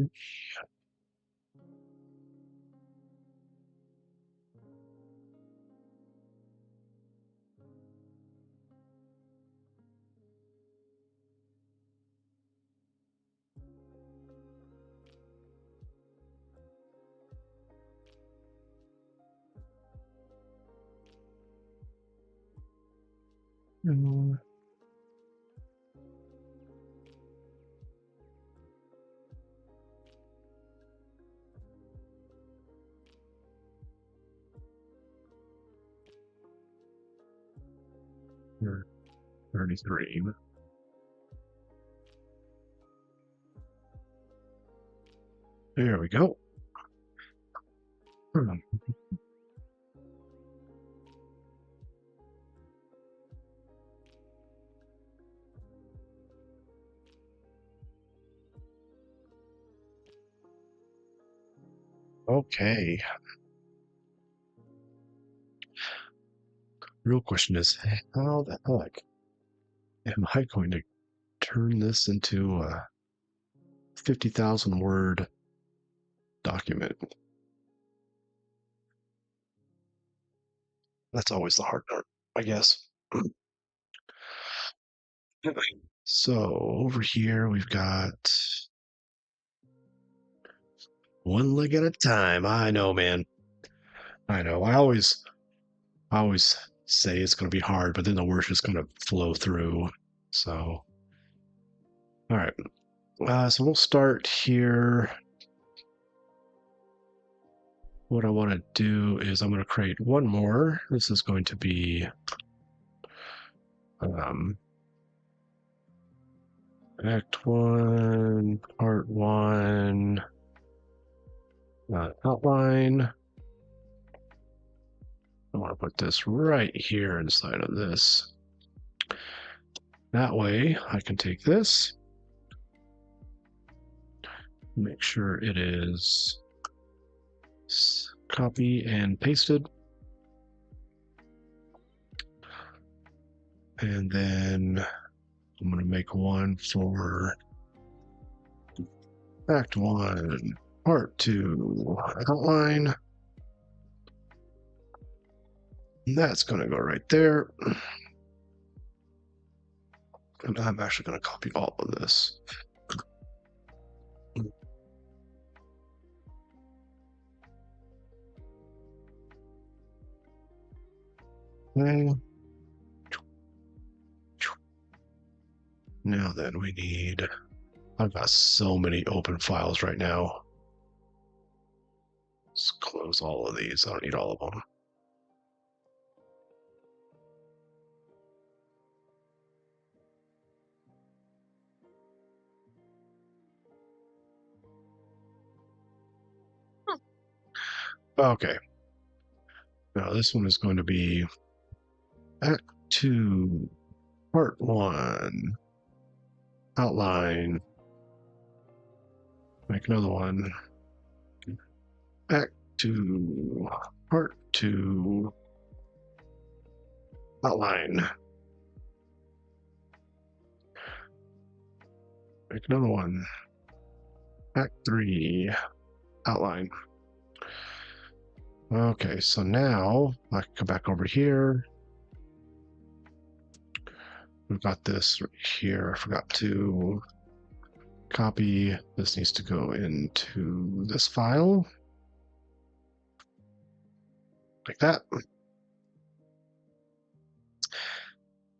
33. There we go. Okay. Real question is, how the heck am I going to turn this into a 50,000 word document? That's always the hard part, I guess. So over here we've got one leg at a time. I know, man. I know. I always say it's going to be hard, but then the words just going to flow through. So, all right. So we'll start here. What I want to do is I'm going to create one more. This is going to be Act 1, Part 1, outline. I want to put this right here inside of this. That way I can take this, make sure it is copy and pasted. And then I'm going to make one for Act 1, Part 2, outline. And that's going to go right there. And I'm actually going to copy all of this. Okay. Now then, we need... I've got so many open files right now. Let's close all of these. I don't need all of them. Okay. Now this one is going to be Act 2, Part 1, outline. Make another one. Act 2, Part 2, outline. Make another one. Act 3, outline. Okay, so now I can come back over here. We've got this right here. I forgot to copy. This needs to go into this file. Like that.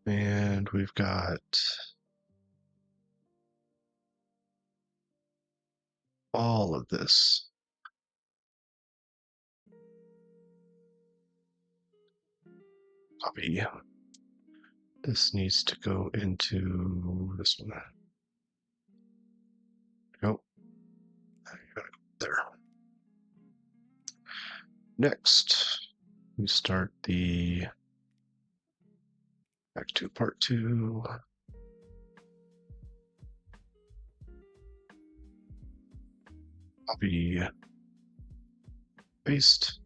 And we've got all of this. Copy. This needs to go into this one. Go. There. Next, we start the Act 2, Part 2. Copy, paste.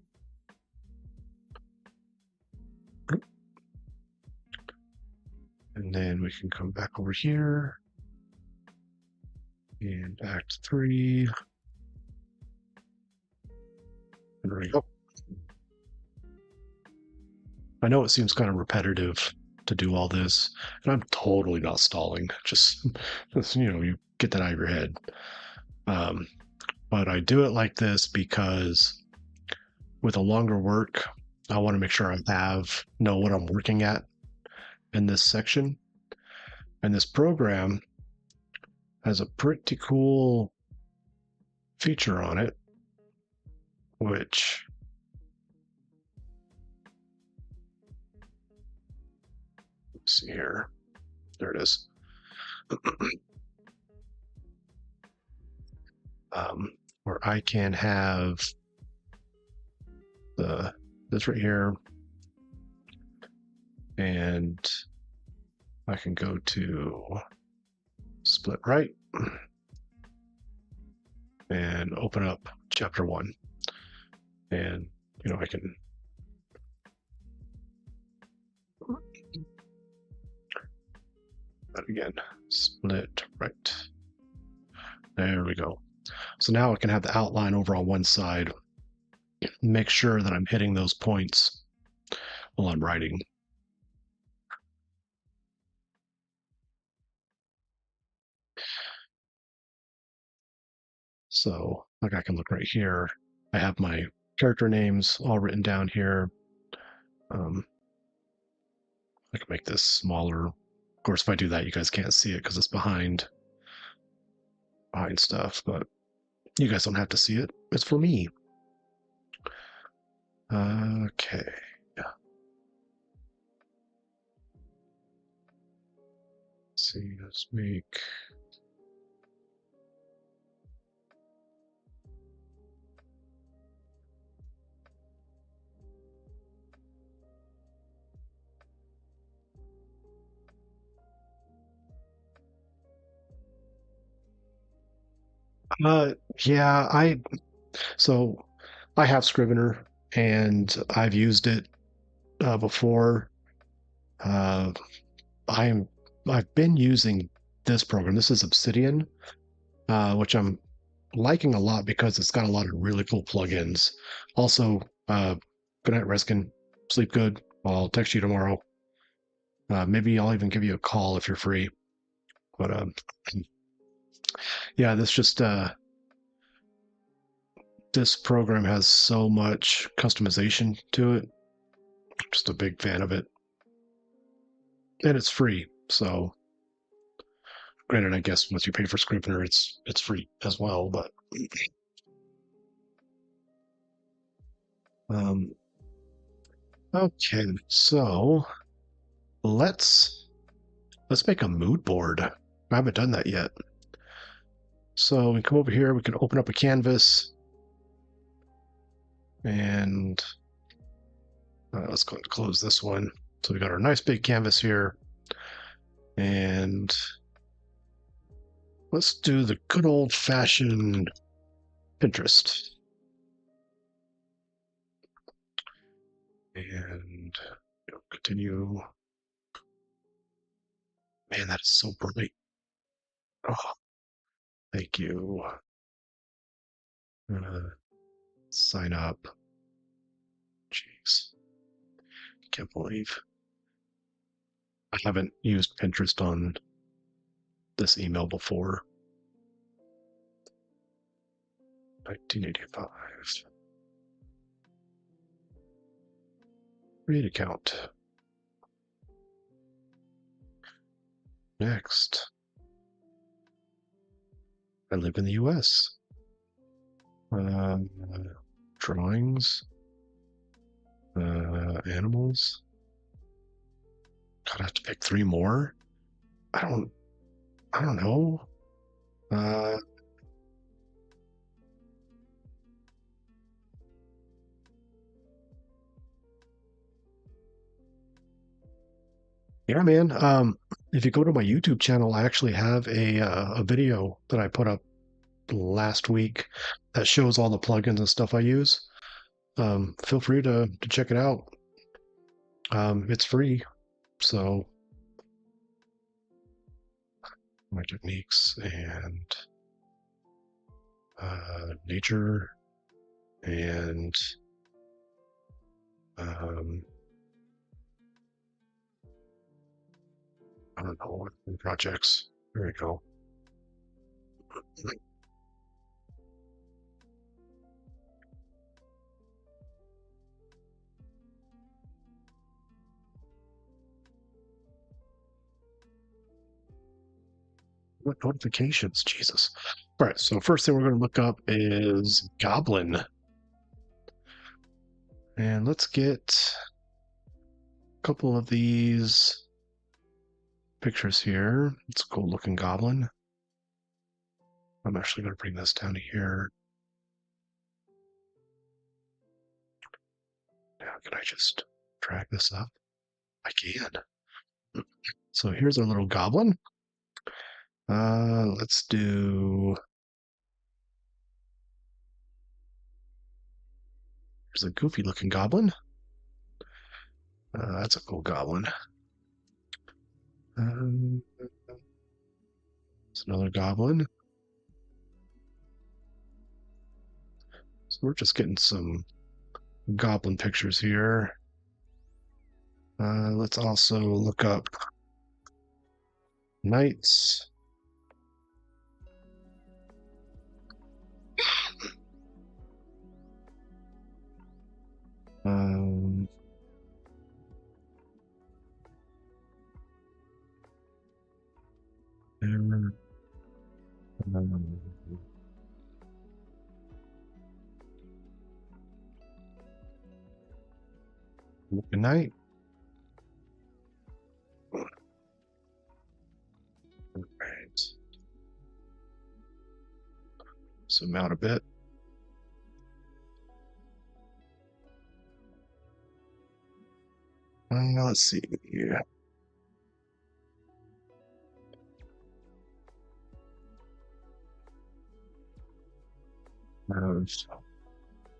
And then we can come back over here and Act 3. And there we go. I know it seems kind of repetitive to do all this, and I'm totally not stalling. Just you get that out of your head. But I do it like this because with a longer work, I want to make sure I know what I'm working at in this section. And this program has a pretty cool feature on it, which let's see here. There it is. Where I can have this right here, and I can go to split right and open up chapter 1. And, I can that again, split right. There we go. So now I can have the outline over on one side, make sure that I'm hitting those points while I'm writing. So, like, I can look right here. I have my character names all written down here. I can make this smaller. Of course, if I do that, you guys can't see it because it's behind stuff, but you guys don't have to see it. It's for me. Okay. Yeah. Let's see, let's make. Uh, yeah, so I have Scrivener and I've used it before. Uh, I'm I've been using this program. This is Obsidian, which I'm liking a lot because it's got a lot of really cool plugins. Also, good night, Reskin. Sleep good. I'll text you tomorrow. Maybe I'll even give you a call if you're free. But yeah, this program has so much customization to it. I'm just a big fan of it, and it's free. So, granted, I guess once you pay for Scrivener, it's free as well. But um, okay, so let's make a mood board. I haven't done that yet. So we come over here, we can open up a canvas, and let's go and close this one. So we got our nice big canvas here, and let's do the good old fashioned Pinterest. And continue. Man, that is so bright. Oh, thank you. Sign up. Jeez. Can't believe I haven't used Pinterest on this email before. 1985. Create account. Next. I live in the US. Drawings. Animals. God, I have to pick 3 more. I don't know. Yeah, man. If you go to my YouTube channel, I actually have a video that I put up last week that shows all the plugins and stuff I use. Feel free to check it out. It's free, so my techniques and nature and I don't know what projects. There we go. What notifications? Jesus. All right, so first thing we're going to look up is Goblin. And let's get a couple of these pictures here. It's a cool looking goblin. I'm actually going to bring this down to here. Now, can I just drag this up? I can. So here's our little goblin. Let's do There's a goofy looking goblin. That's a cool goblin. It's another goblin. So we're just getting some goblin pictures here. Let's also look up knights. Um, Good night. All right. Zoom out a bit. Let's see. Yeah.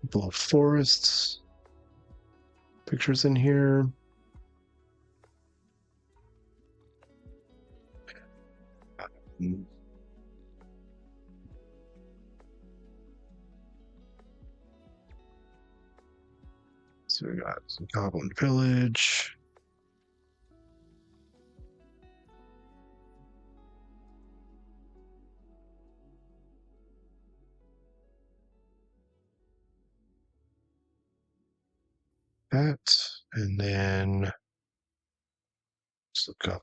Couple of forests pictures in here. So we got some Goblin Village. That, and then let's look up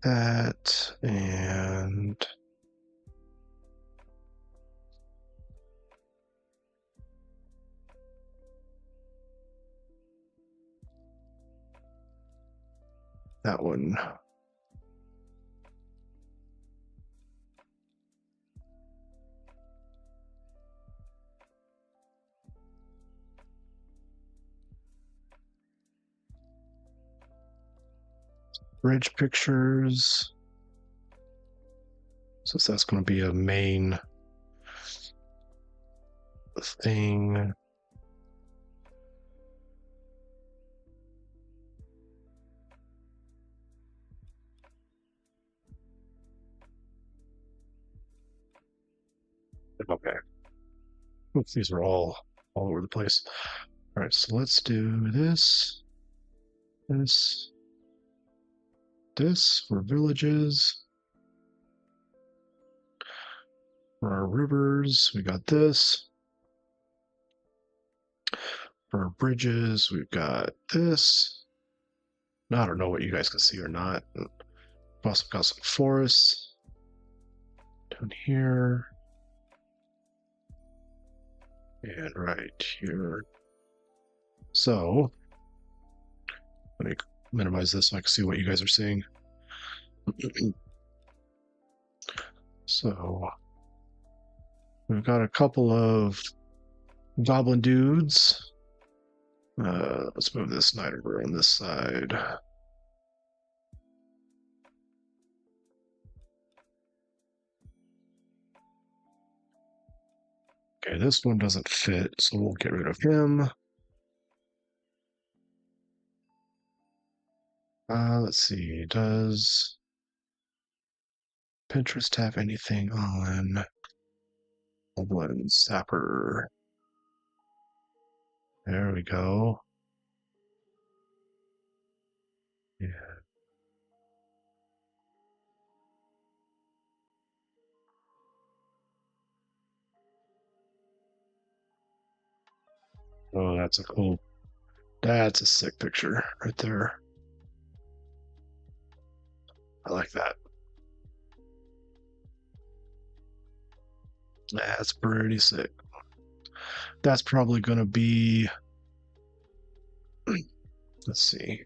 that, and that one. Bridge pictures. So that's going to be a main thing. Okay. Oops, these are all over the place. All right, so let's do this, this, this for villages. For our rivers, we got this. For our bridges, we've got this. Now, I don't know what you guys can see or not. We've also got some forests down here. And right here. So, let me minimize this so I can see what you guys are seeing. So, we've got a couple of goblin dudes. Let's move this knight over on this side. Okay, this one doesn't fit, so we'll get rid of him. Let's see, does Pinterest have anything on Goblin Sapper? There we go. Yeah. Oh, that's a sick picture right there. I like that. That's pretty sick. That's probably going to be, let's see.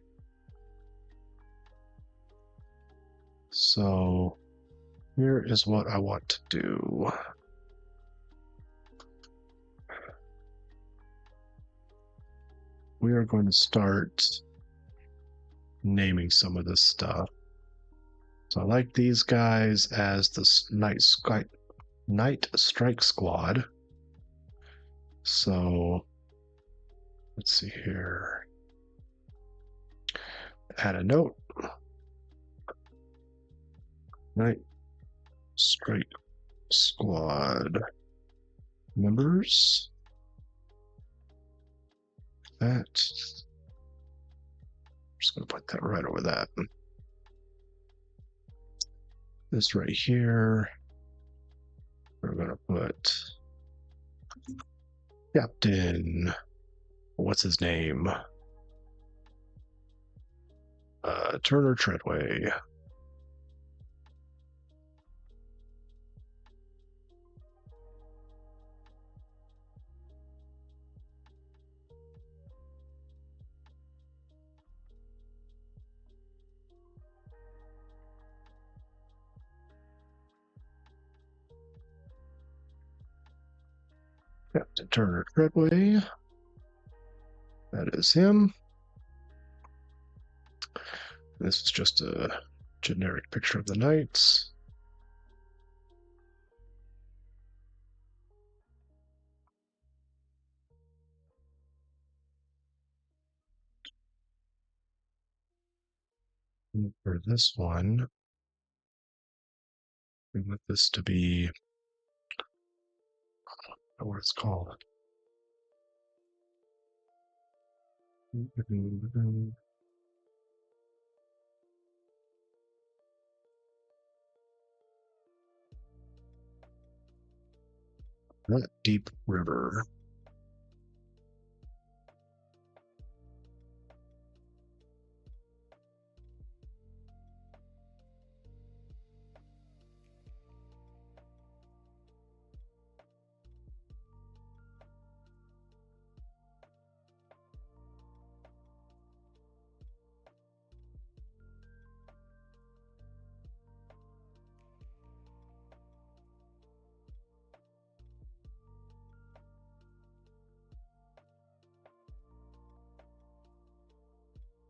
So here is what I want to do. We are going to start naming some of this stuff. So I like these guys as the Night Strike Squad. So let's see here. Add a note. Night Strike Squad members. That. I'm just going to put that right over that. This right here. We're going to put Captain. What's his name? Turner Treadway. Captain Turner Treadway. That is him. This is just a generic picture of the knights. And for this one, we want this to be what it's called. That Deep River.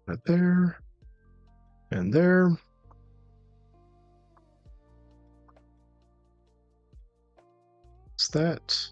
Right there. And there. What's that?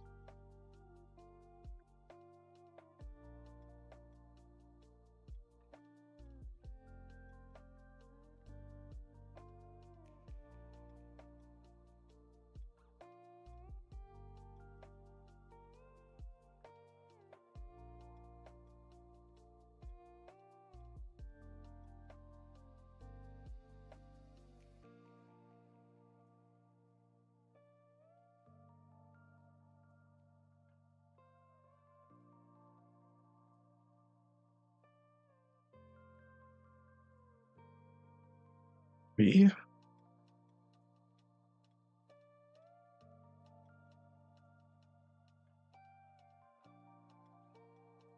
B.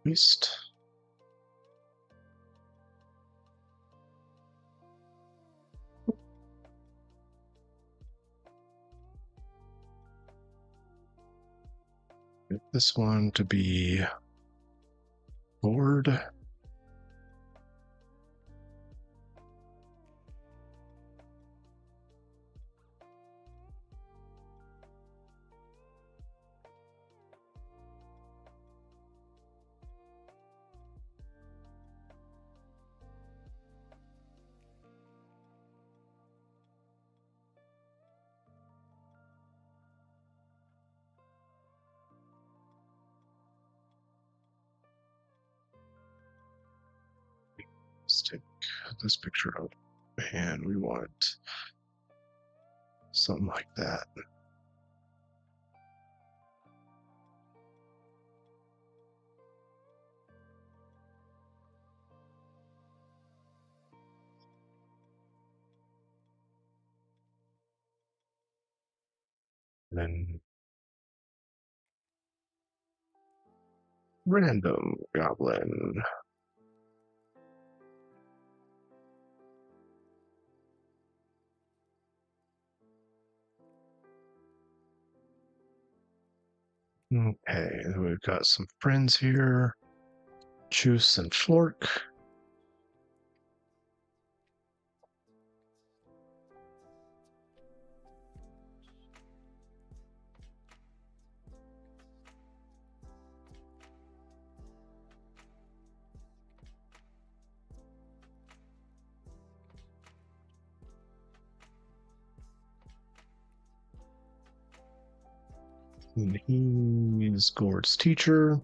East. Get this one to be board. Let's take this picture out, and we want something like that. And then random goblin. Okay, we've got some friends here. Juice and Flork. And he's Gord's teacher.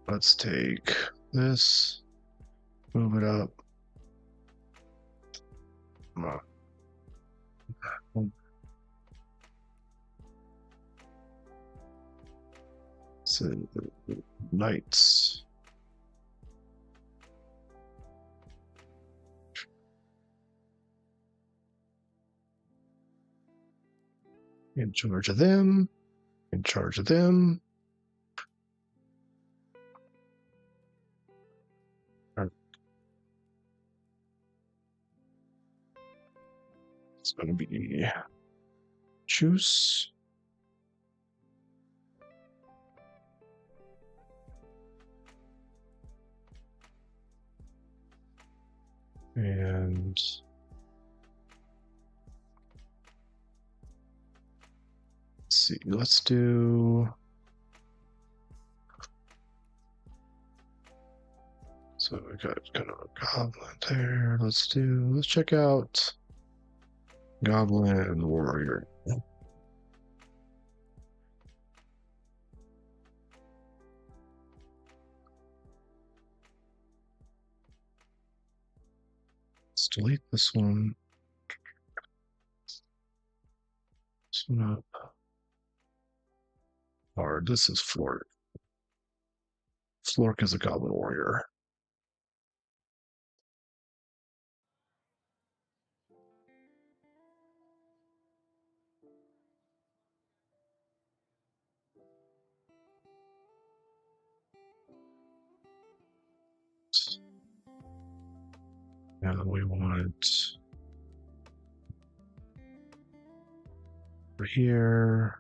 Let's take this, move it up. Come on. So, knights. In charge of them. In charge of them. It's going to be Juice. And let's see, let's do. So we got kind of a goblin there. Let's check out Goblin Warrior. Let's delete this one. This one up. Hard. This is Flork. Flork is a Goblin Warrior. And we want over here.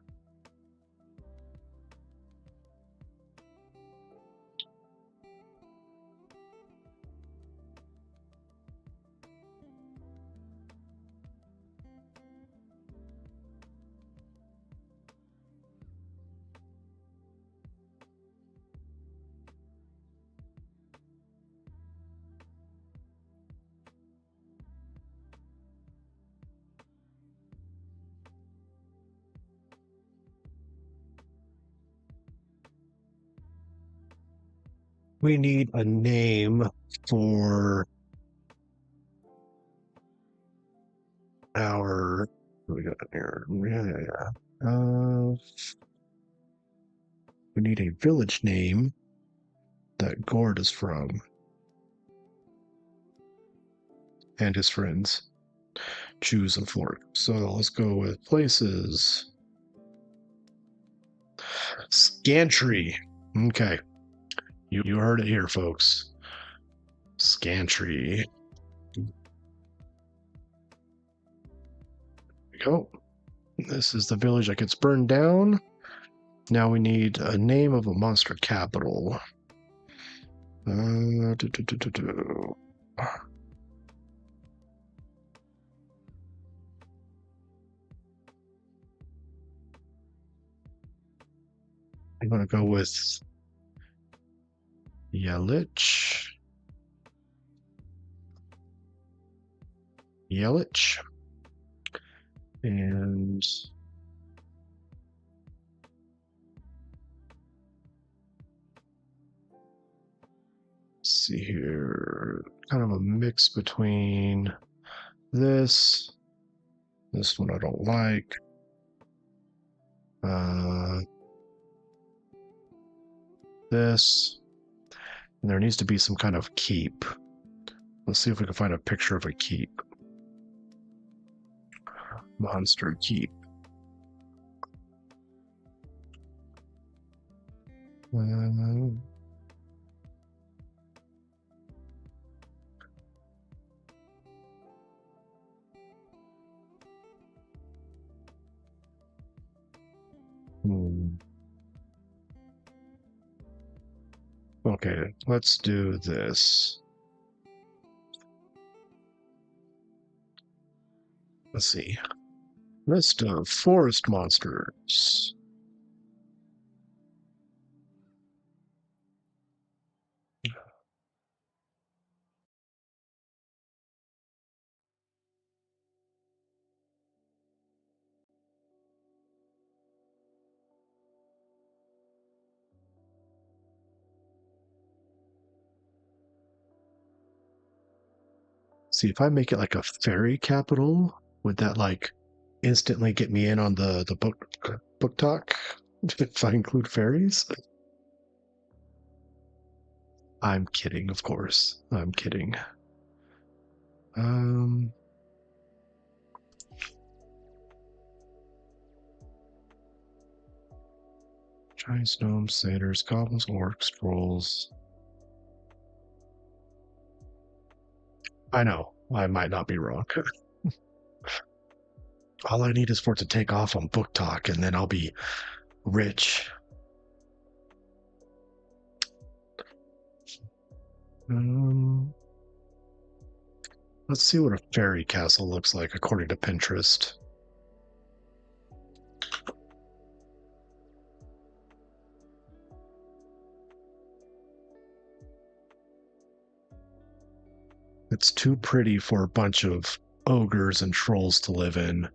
We need a name for our. What we got here? Yeah. We need a village name that Gord is from, and his friends, Choose and Flork. So let's go with places. Scantry. Okay. You heard it here, folks. Scantry. There we go. This is the village that gets burned down. Now we need a name of a monster capital. I'm gonna go with Yelich. And let's see here, kind of a mix between this one I don't like. This, and there needs to be some kind of keep. Let's see if we can find a picture of a keep. Monster keep. Okay, let's do this. Let's see. List of forest monsters. See, if I make it like a fairy capital, would that like instantly get me in on the book talk? If I include fairies? I'm kidding, of course. I'm kidding. Um, Giants, gnomes, satyrs, goblins, orcs, trolls. I know, I might not be wrong. All I need is for it to take off on book talk, and then I'll be rich. Um, let's see what a fairy castle looks like according to Pinterest. It's too pretty for a bunch of ogres and trolls to live in.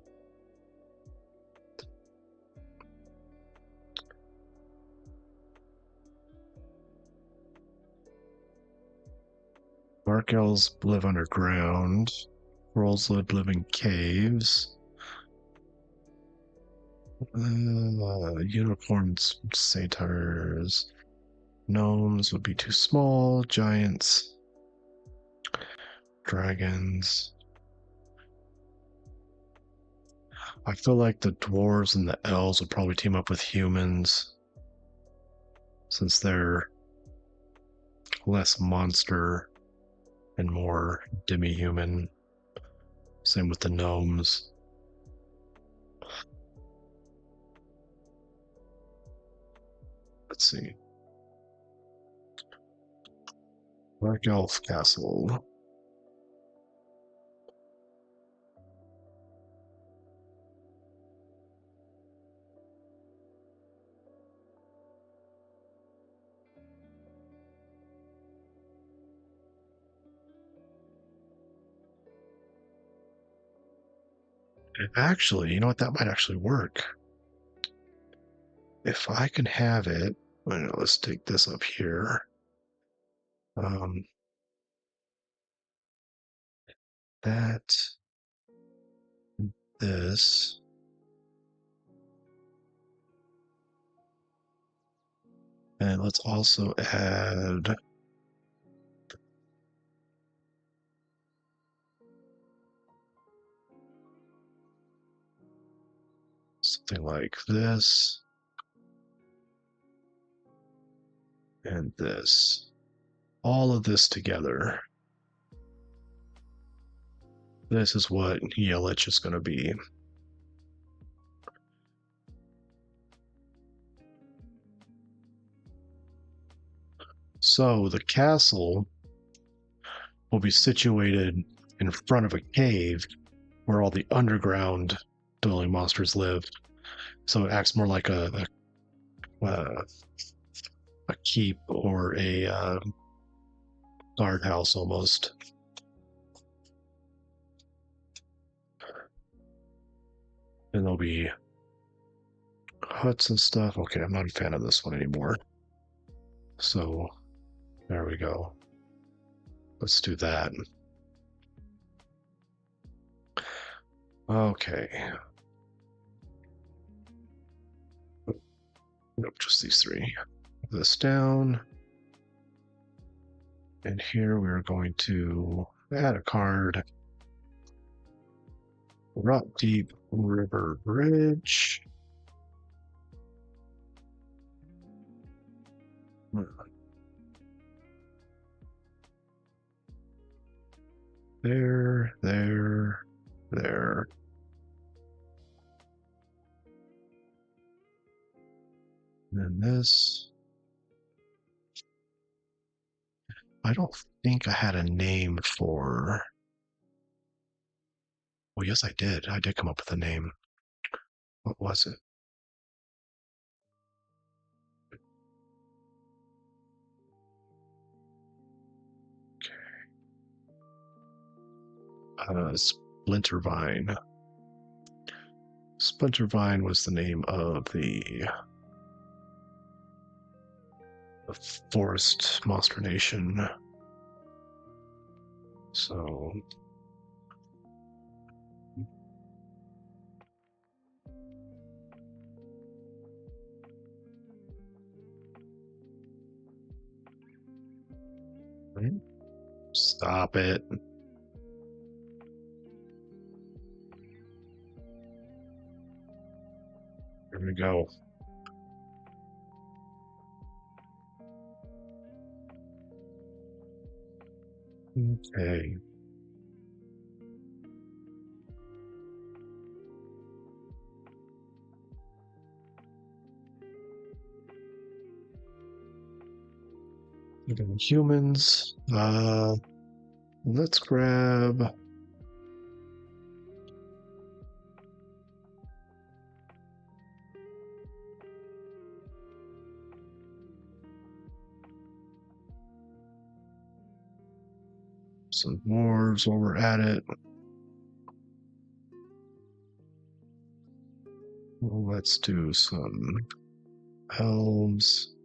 Dark elves live underground. Trolls live in caves. Unicorns, satyrs, gnomes would be too small. Giants, dragons. I feel like the dwarves and the elves would probably team up with humans since they're less monster and more demi-human. Same with the gnomes. Let's see. Dark Elf Castle. Actually, you know what? That might actually work. If I can have it, let's take this up here. Um, that, this, and let's also add something like this and this. All of this together. This is what Yelich is going to be. So the castle will be situated in front of a cave where all the underground dwelling monsters live. So it acts more like a keep or a guardhouse almost. And there'll be huts and stuff. Okay, I'm not a fan of this one anymore. So there we go. Let's do that. Okay. Nope, just these three. This down. And here we're going to add a card. Rock Deep River Bridge. There, there, there. And then this. I don't think I had a name for. Well, yes, I did. I did come up with a name. What was it? Splintervine. Splintervine was the name of the forest monster nation. So stop it. Here we go. Okay. Humans. Let's grab. Some dwarves while we're at it. Let's do some elves.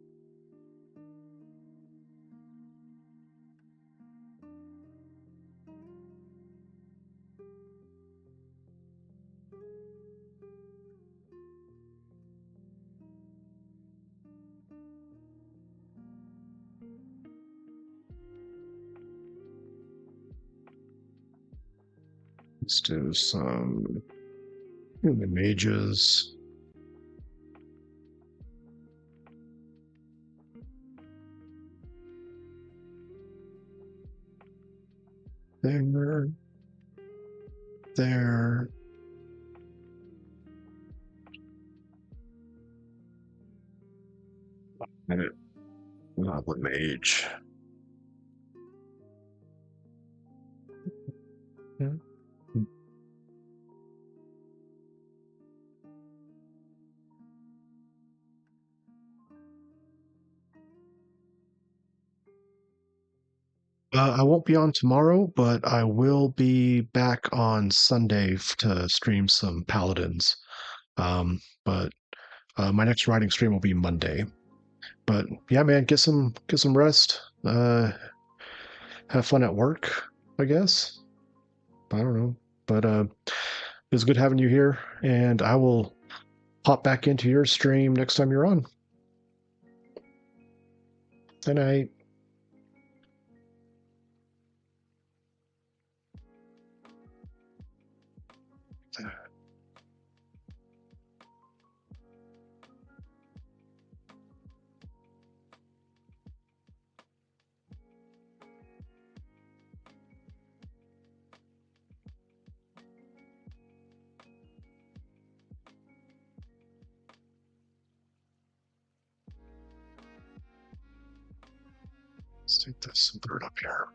Let's do some human mages. There. There. Goblin mage. I won't be on tomorrow, but I will be back on Sunday to stream some paladins. But my next writing stream will be Monday. But yeah, man, get some rest. Have fun at work, I guess. I don't know, but it was good having you here, and I will pop back into your stream next time you're on. Good night. Let's take this and put it up here.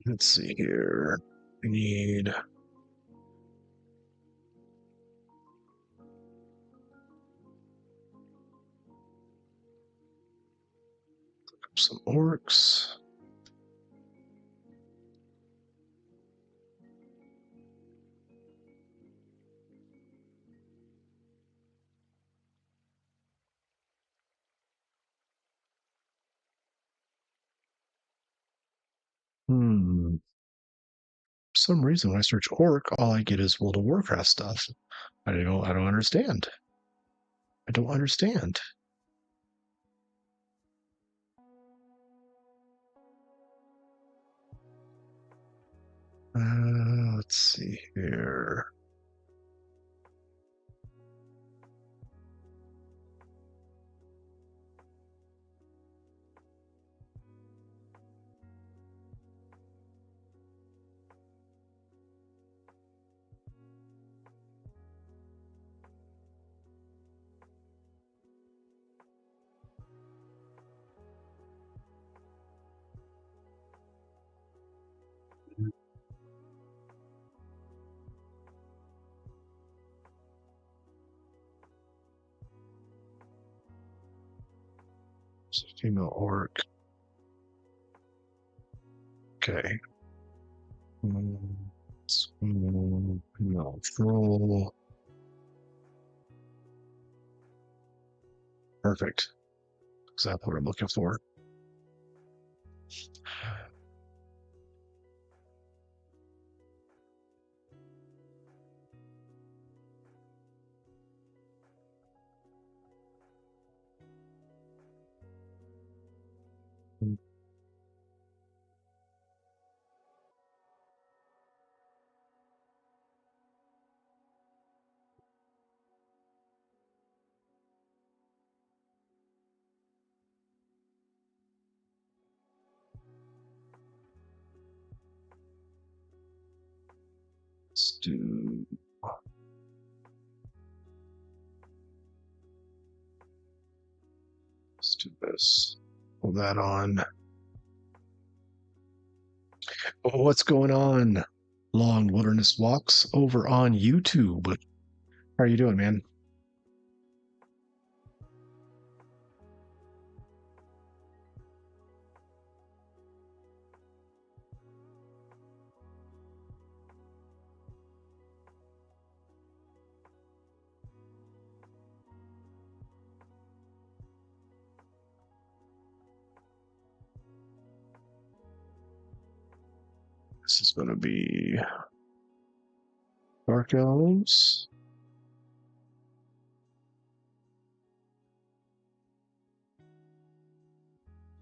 Let's see here. We need some orcs. For some reason, when I search orc, all I get is World of Warcraft stuff. I don't understand. I don't understand. Let's see here. It's a female orc. Okay. No, troll. Perfect. Exactly what I'm looking for. Let's do. Let's do this. Pull that on. Oh, what's going on? Long Wilderness Walks over on YouTube. How are you doing, man? This is going to be Dark Elves.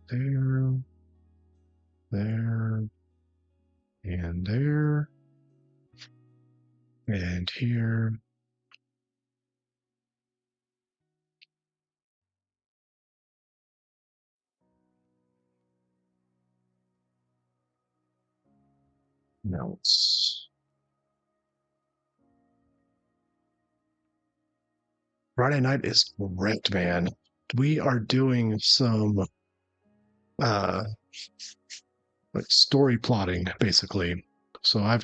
There, there, and there, and here. Now it's Friday night is wrecked, man. We are doing some uh like story plotting basically. So I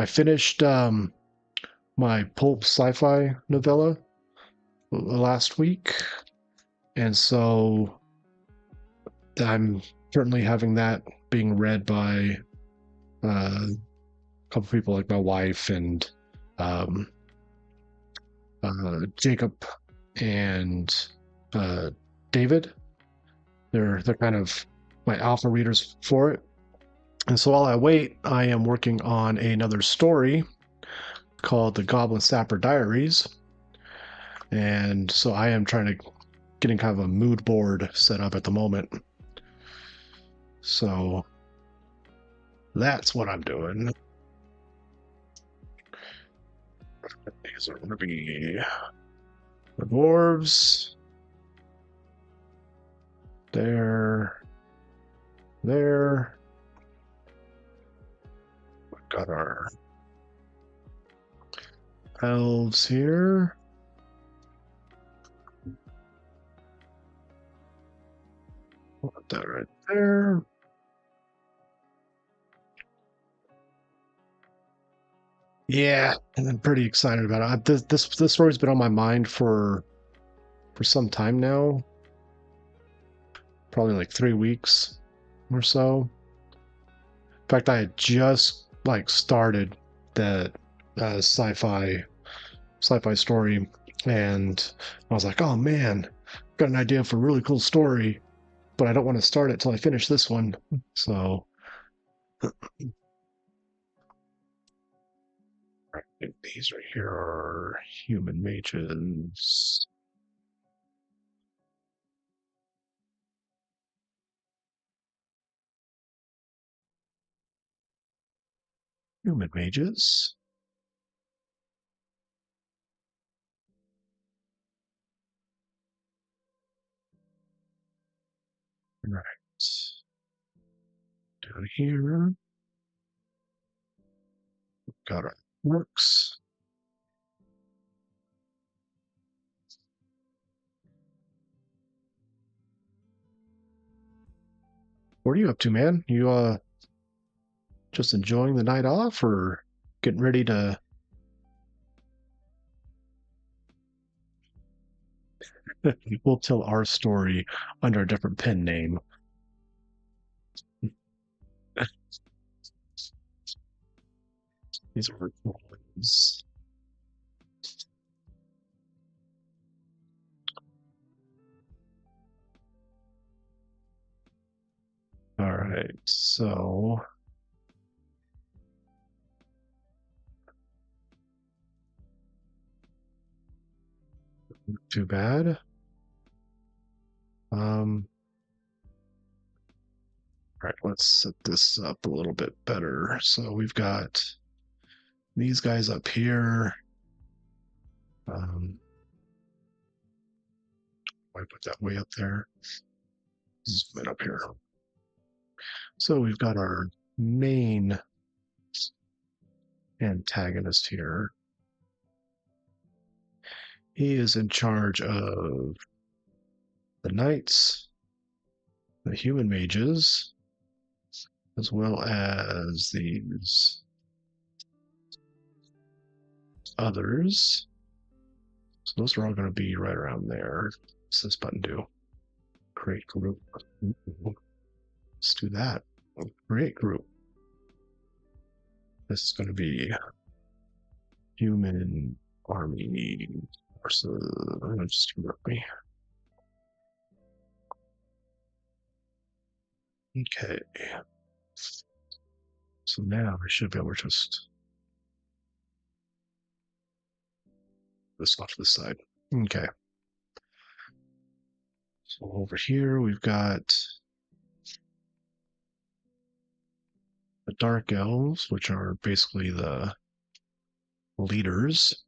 finished my pulp sci-fi novella last week, and so I'm currently having that being read by a couple people like my wife and um, Jacob and David. They're kind of my alpha readers for it. And so while I wait, I am working on another story called The Goblin Sapper Diaries. And so I am trying to getting kind of a mood board set up at the moment. So that's what I'm doing. These are going to be the dwarves. There. We've got our elves here. Put that right there. Yeah, and I'm pretty excited about it. This story's been on my mind for some time now, probably like 3 weeks or so. In fact, I had just like started that sci-fi story, and I was like, oh man, got an idea for a really cool story, but I don't want to start it till I finish this one. So these right here are human mages. Human mages. Right. Down here, got our works. What are you up to, man? You just enjoying the night off or getting ready to we'll tell our story under a different pen name. These are ones. All right, so too bad. All right, let's set this up a little bit better. So we've got these guys up here. I put that way up there. Zoom it up here. So we've got our main antagonist here. He is in charge of the knights, the human mages, as well as these others. So those are all going to be right around there. What's this button do? Create group. Let's do that. Create group. This is going to be human army versus just me. Okay. So now I should be able to just this off to the side. Okay. So over here we've got the Dark Elves, which are basically the leaders.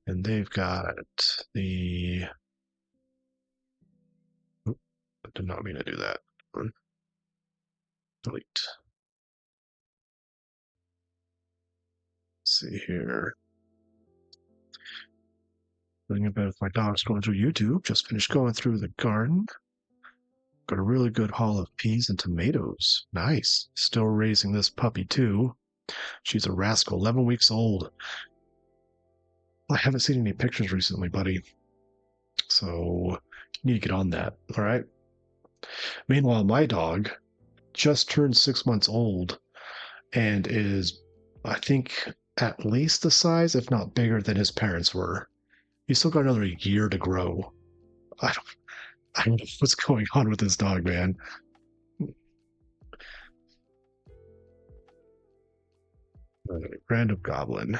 And they've got the. Oop, I did not mean to do that. Delete. Let's see here. Thinking about if my dog's going through YouTube. Just finished going through the garden. Got a really good haul of peas and tomatoes. Nice. Still raising this puppy too. She's a rascal, 11 weeks old. I haven't seen any pictures recently, buddy. So you need to get on that. All right. Meanwhile, my dog just turned 6 months old and is, I think, at least the size, if not bigger, than his parents were. He's still got another year to grow. I don't, I don't know what's going on with this dog, man. Random goblin.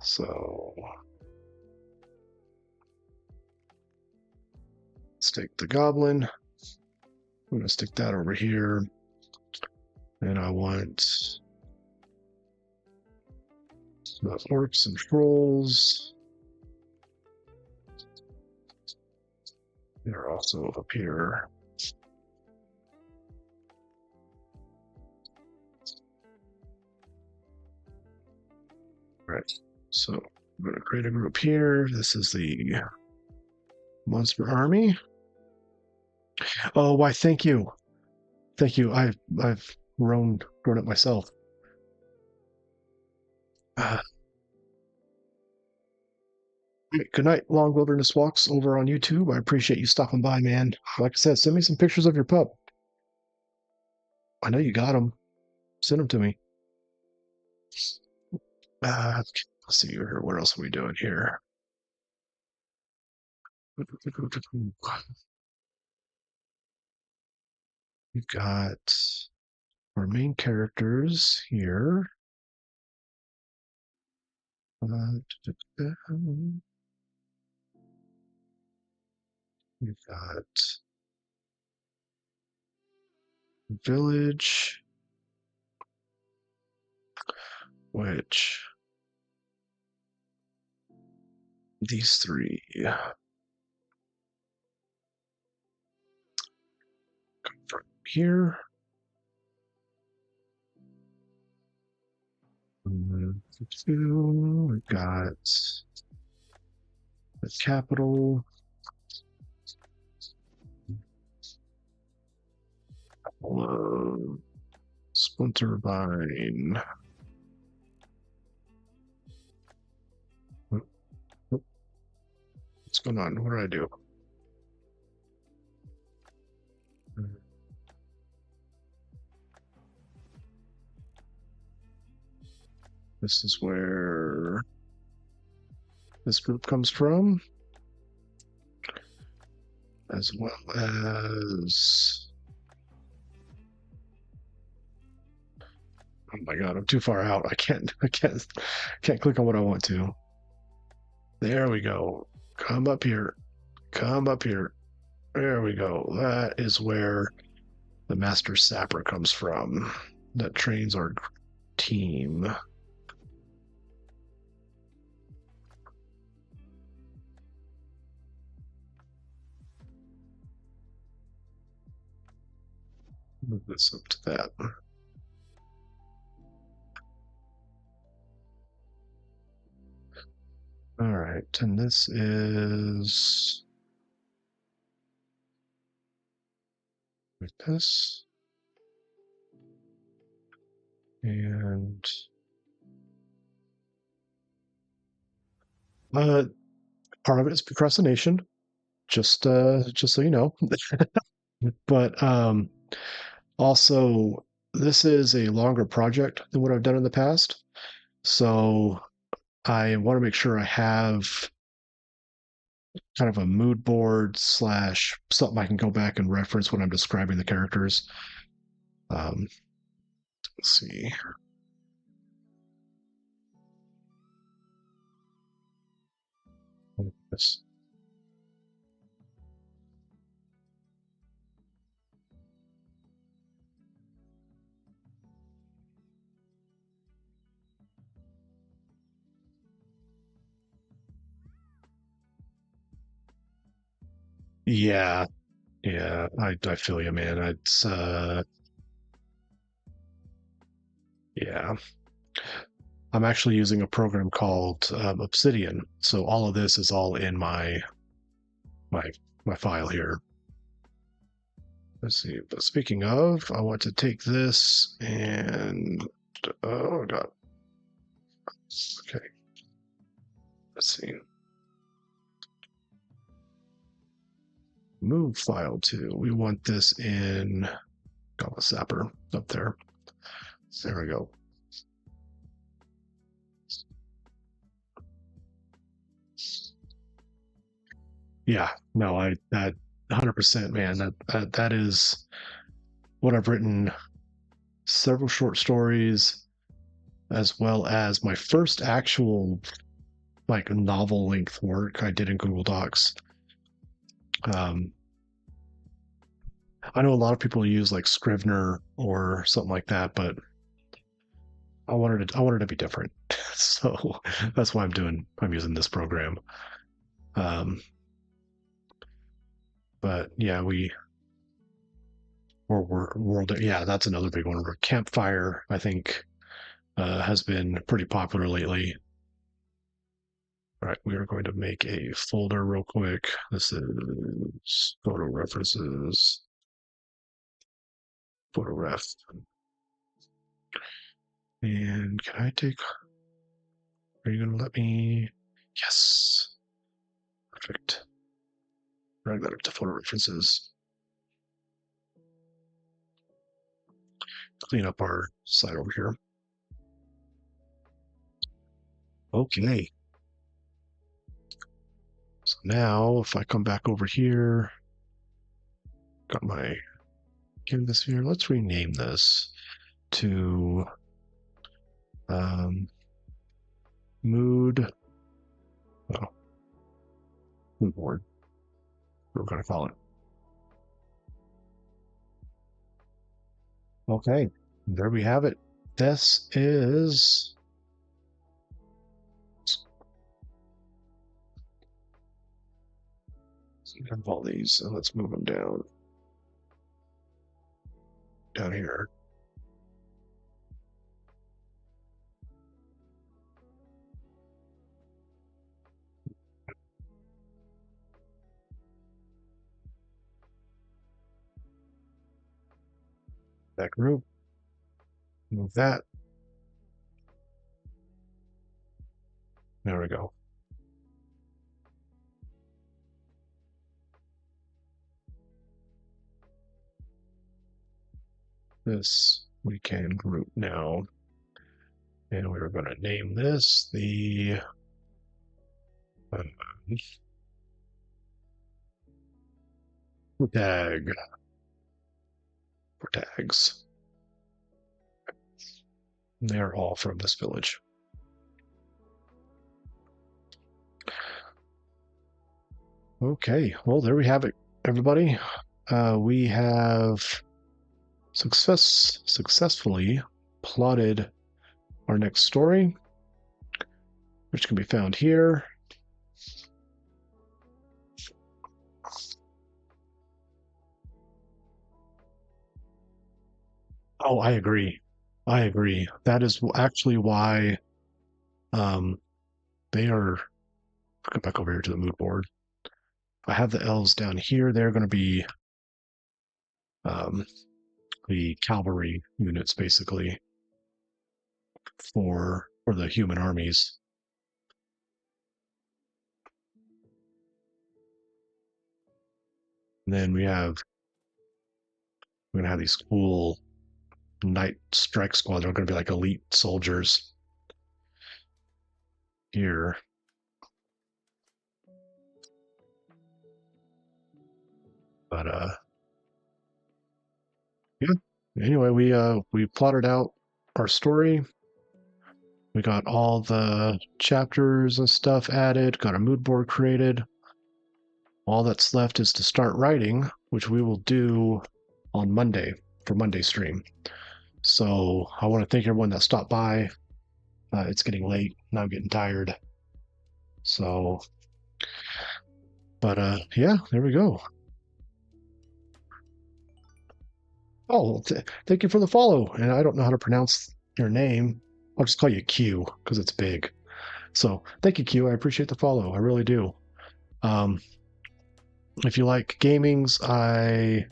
So let's take the goblin. I'm gonna stick that over here. And I want the orcs and trolls. They're also up here. Right. So I'm going to create a group here. This is the Monster Army. Oh, why? Thank you, thank you. I've grown it myself. Uh, Good night, Long Wilderness Walks over on YouTube. I appreciate you stopping by, man. Like I said, send me some pictures of your pup. I know you got them. Send them to me. Let's see here. What else are we doing here? We've got our main characters here. We've got village, which these three come from here. We've got the capital. Splinter Vine. What's going on? What did I do? This is where this group comes from, as well as. Oh my god, I'm too far out. I can't click on what I want to. There we go. Come up here. Come up here. There we go. That is where the Master Sapper comes from. That trains our team. Move this up to that. All right, and this is with this. And part of it is procrastination, just so you know. But also this is a longer project than what I've done in the past. So I want to make sure I have kind of a mood board slash something I can go back and reference when I'm describing the characters. Let's see. This. Yeah, yeah, I feel you, man. It's yeah. I'm actually using a program called Obsidian, so all of this is all in my my file here. Let's see. But speaking of, I want to take this and oh god. Okay. Let's see. Move file to. We want this in Gala Sapper up there. There we go. Yeah, no, I that 100%, man. That is what I've written. Several short stories, as well as my first actual like novel length work I did in Google Docs. Um, I know a lot of people use like Scrivener or something like that, but I wanted to be different, so that's why I'm using this program. Um, but yeah, we're world. Yeah, that's another big one. Campfire, I think, has been pretty popular lately. All right, we are going to make a folder real quick. This is photo references, photo ref. And can I take Are you going to let me? Yes. Perfect. Drag that up to photo references. Clean up our side over here. Okay. So now if I come back over here, got my canvas here. Let's rename this to mood. Oh, mood board. What we're going to call it. Okay, there we have it. This is have all these, and let's move them down here. That group. Move that. There we go. This we can group now. And we're going to name this the tag for tags. They're all from this village. Okay, well, there we have it, everybody. We have successfully plotted our next story, which can be found here. Oh, I agree. I agree. That is actually why they are. Come back over here to the mood board. If I have the elves down here, they're going to be the cavalry units, basically, for the human armies. And then we're going to have these cool night strike squads. They're going to be like elite soldiers here. But yeah. Anyway, we plotted out our story. We got all the chapters and stuff added, got a mood board created. All that's left is to start writing, which we will do on Monday for Monday stream. So I want to thank everyone that stopped by. It's getting late and I'm getting tired. So, but yeah, there we go. Oh, thank you for the follow. And I don't know how to pronounce your name. I'll just call you Q because it's big. So thank you, Q. I appreciate the follow. I really do. If you like gamings, I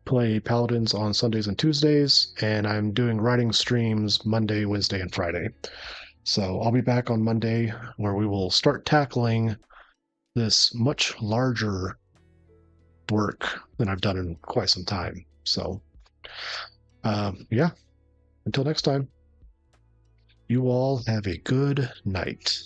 play Paladins on Sundays and Tuesdays, and I'm doing writing streams Monday, Wednesday, and Friday. So I'll be back on Monday where we will start tackling this much larger work than I've done in quite some time. So, yeah, until next time, you all have a good night.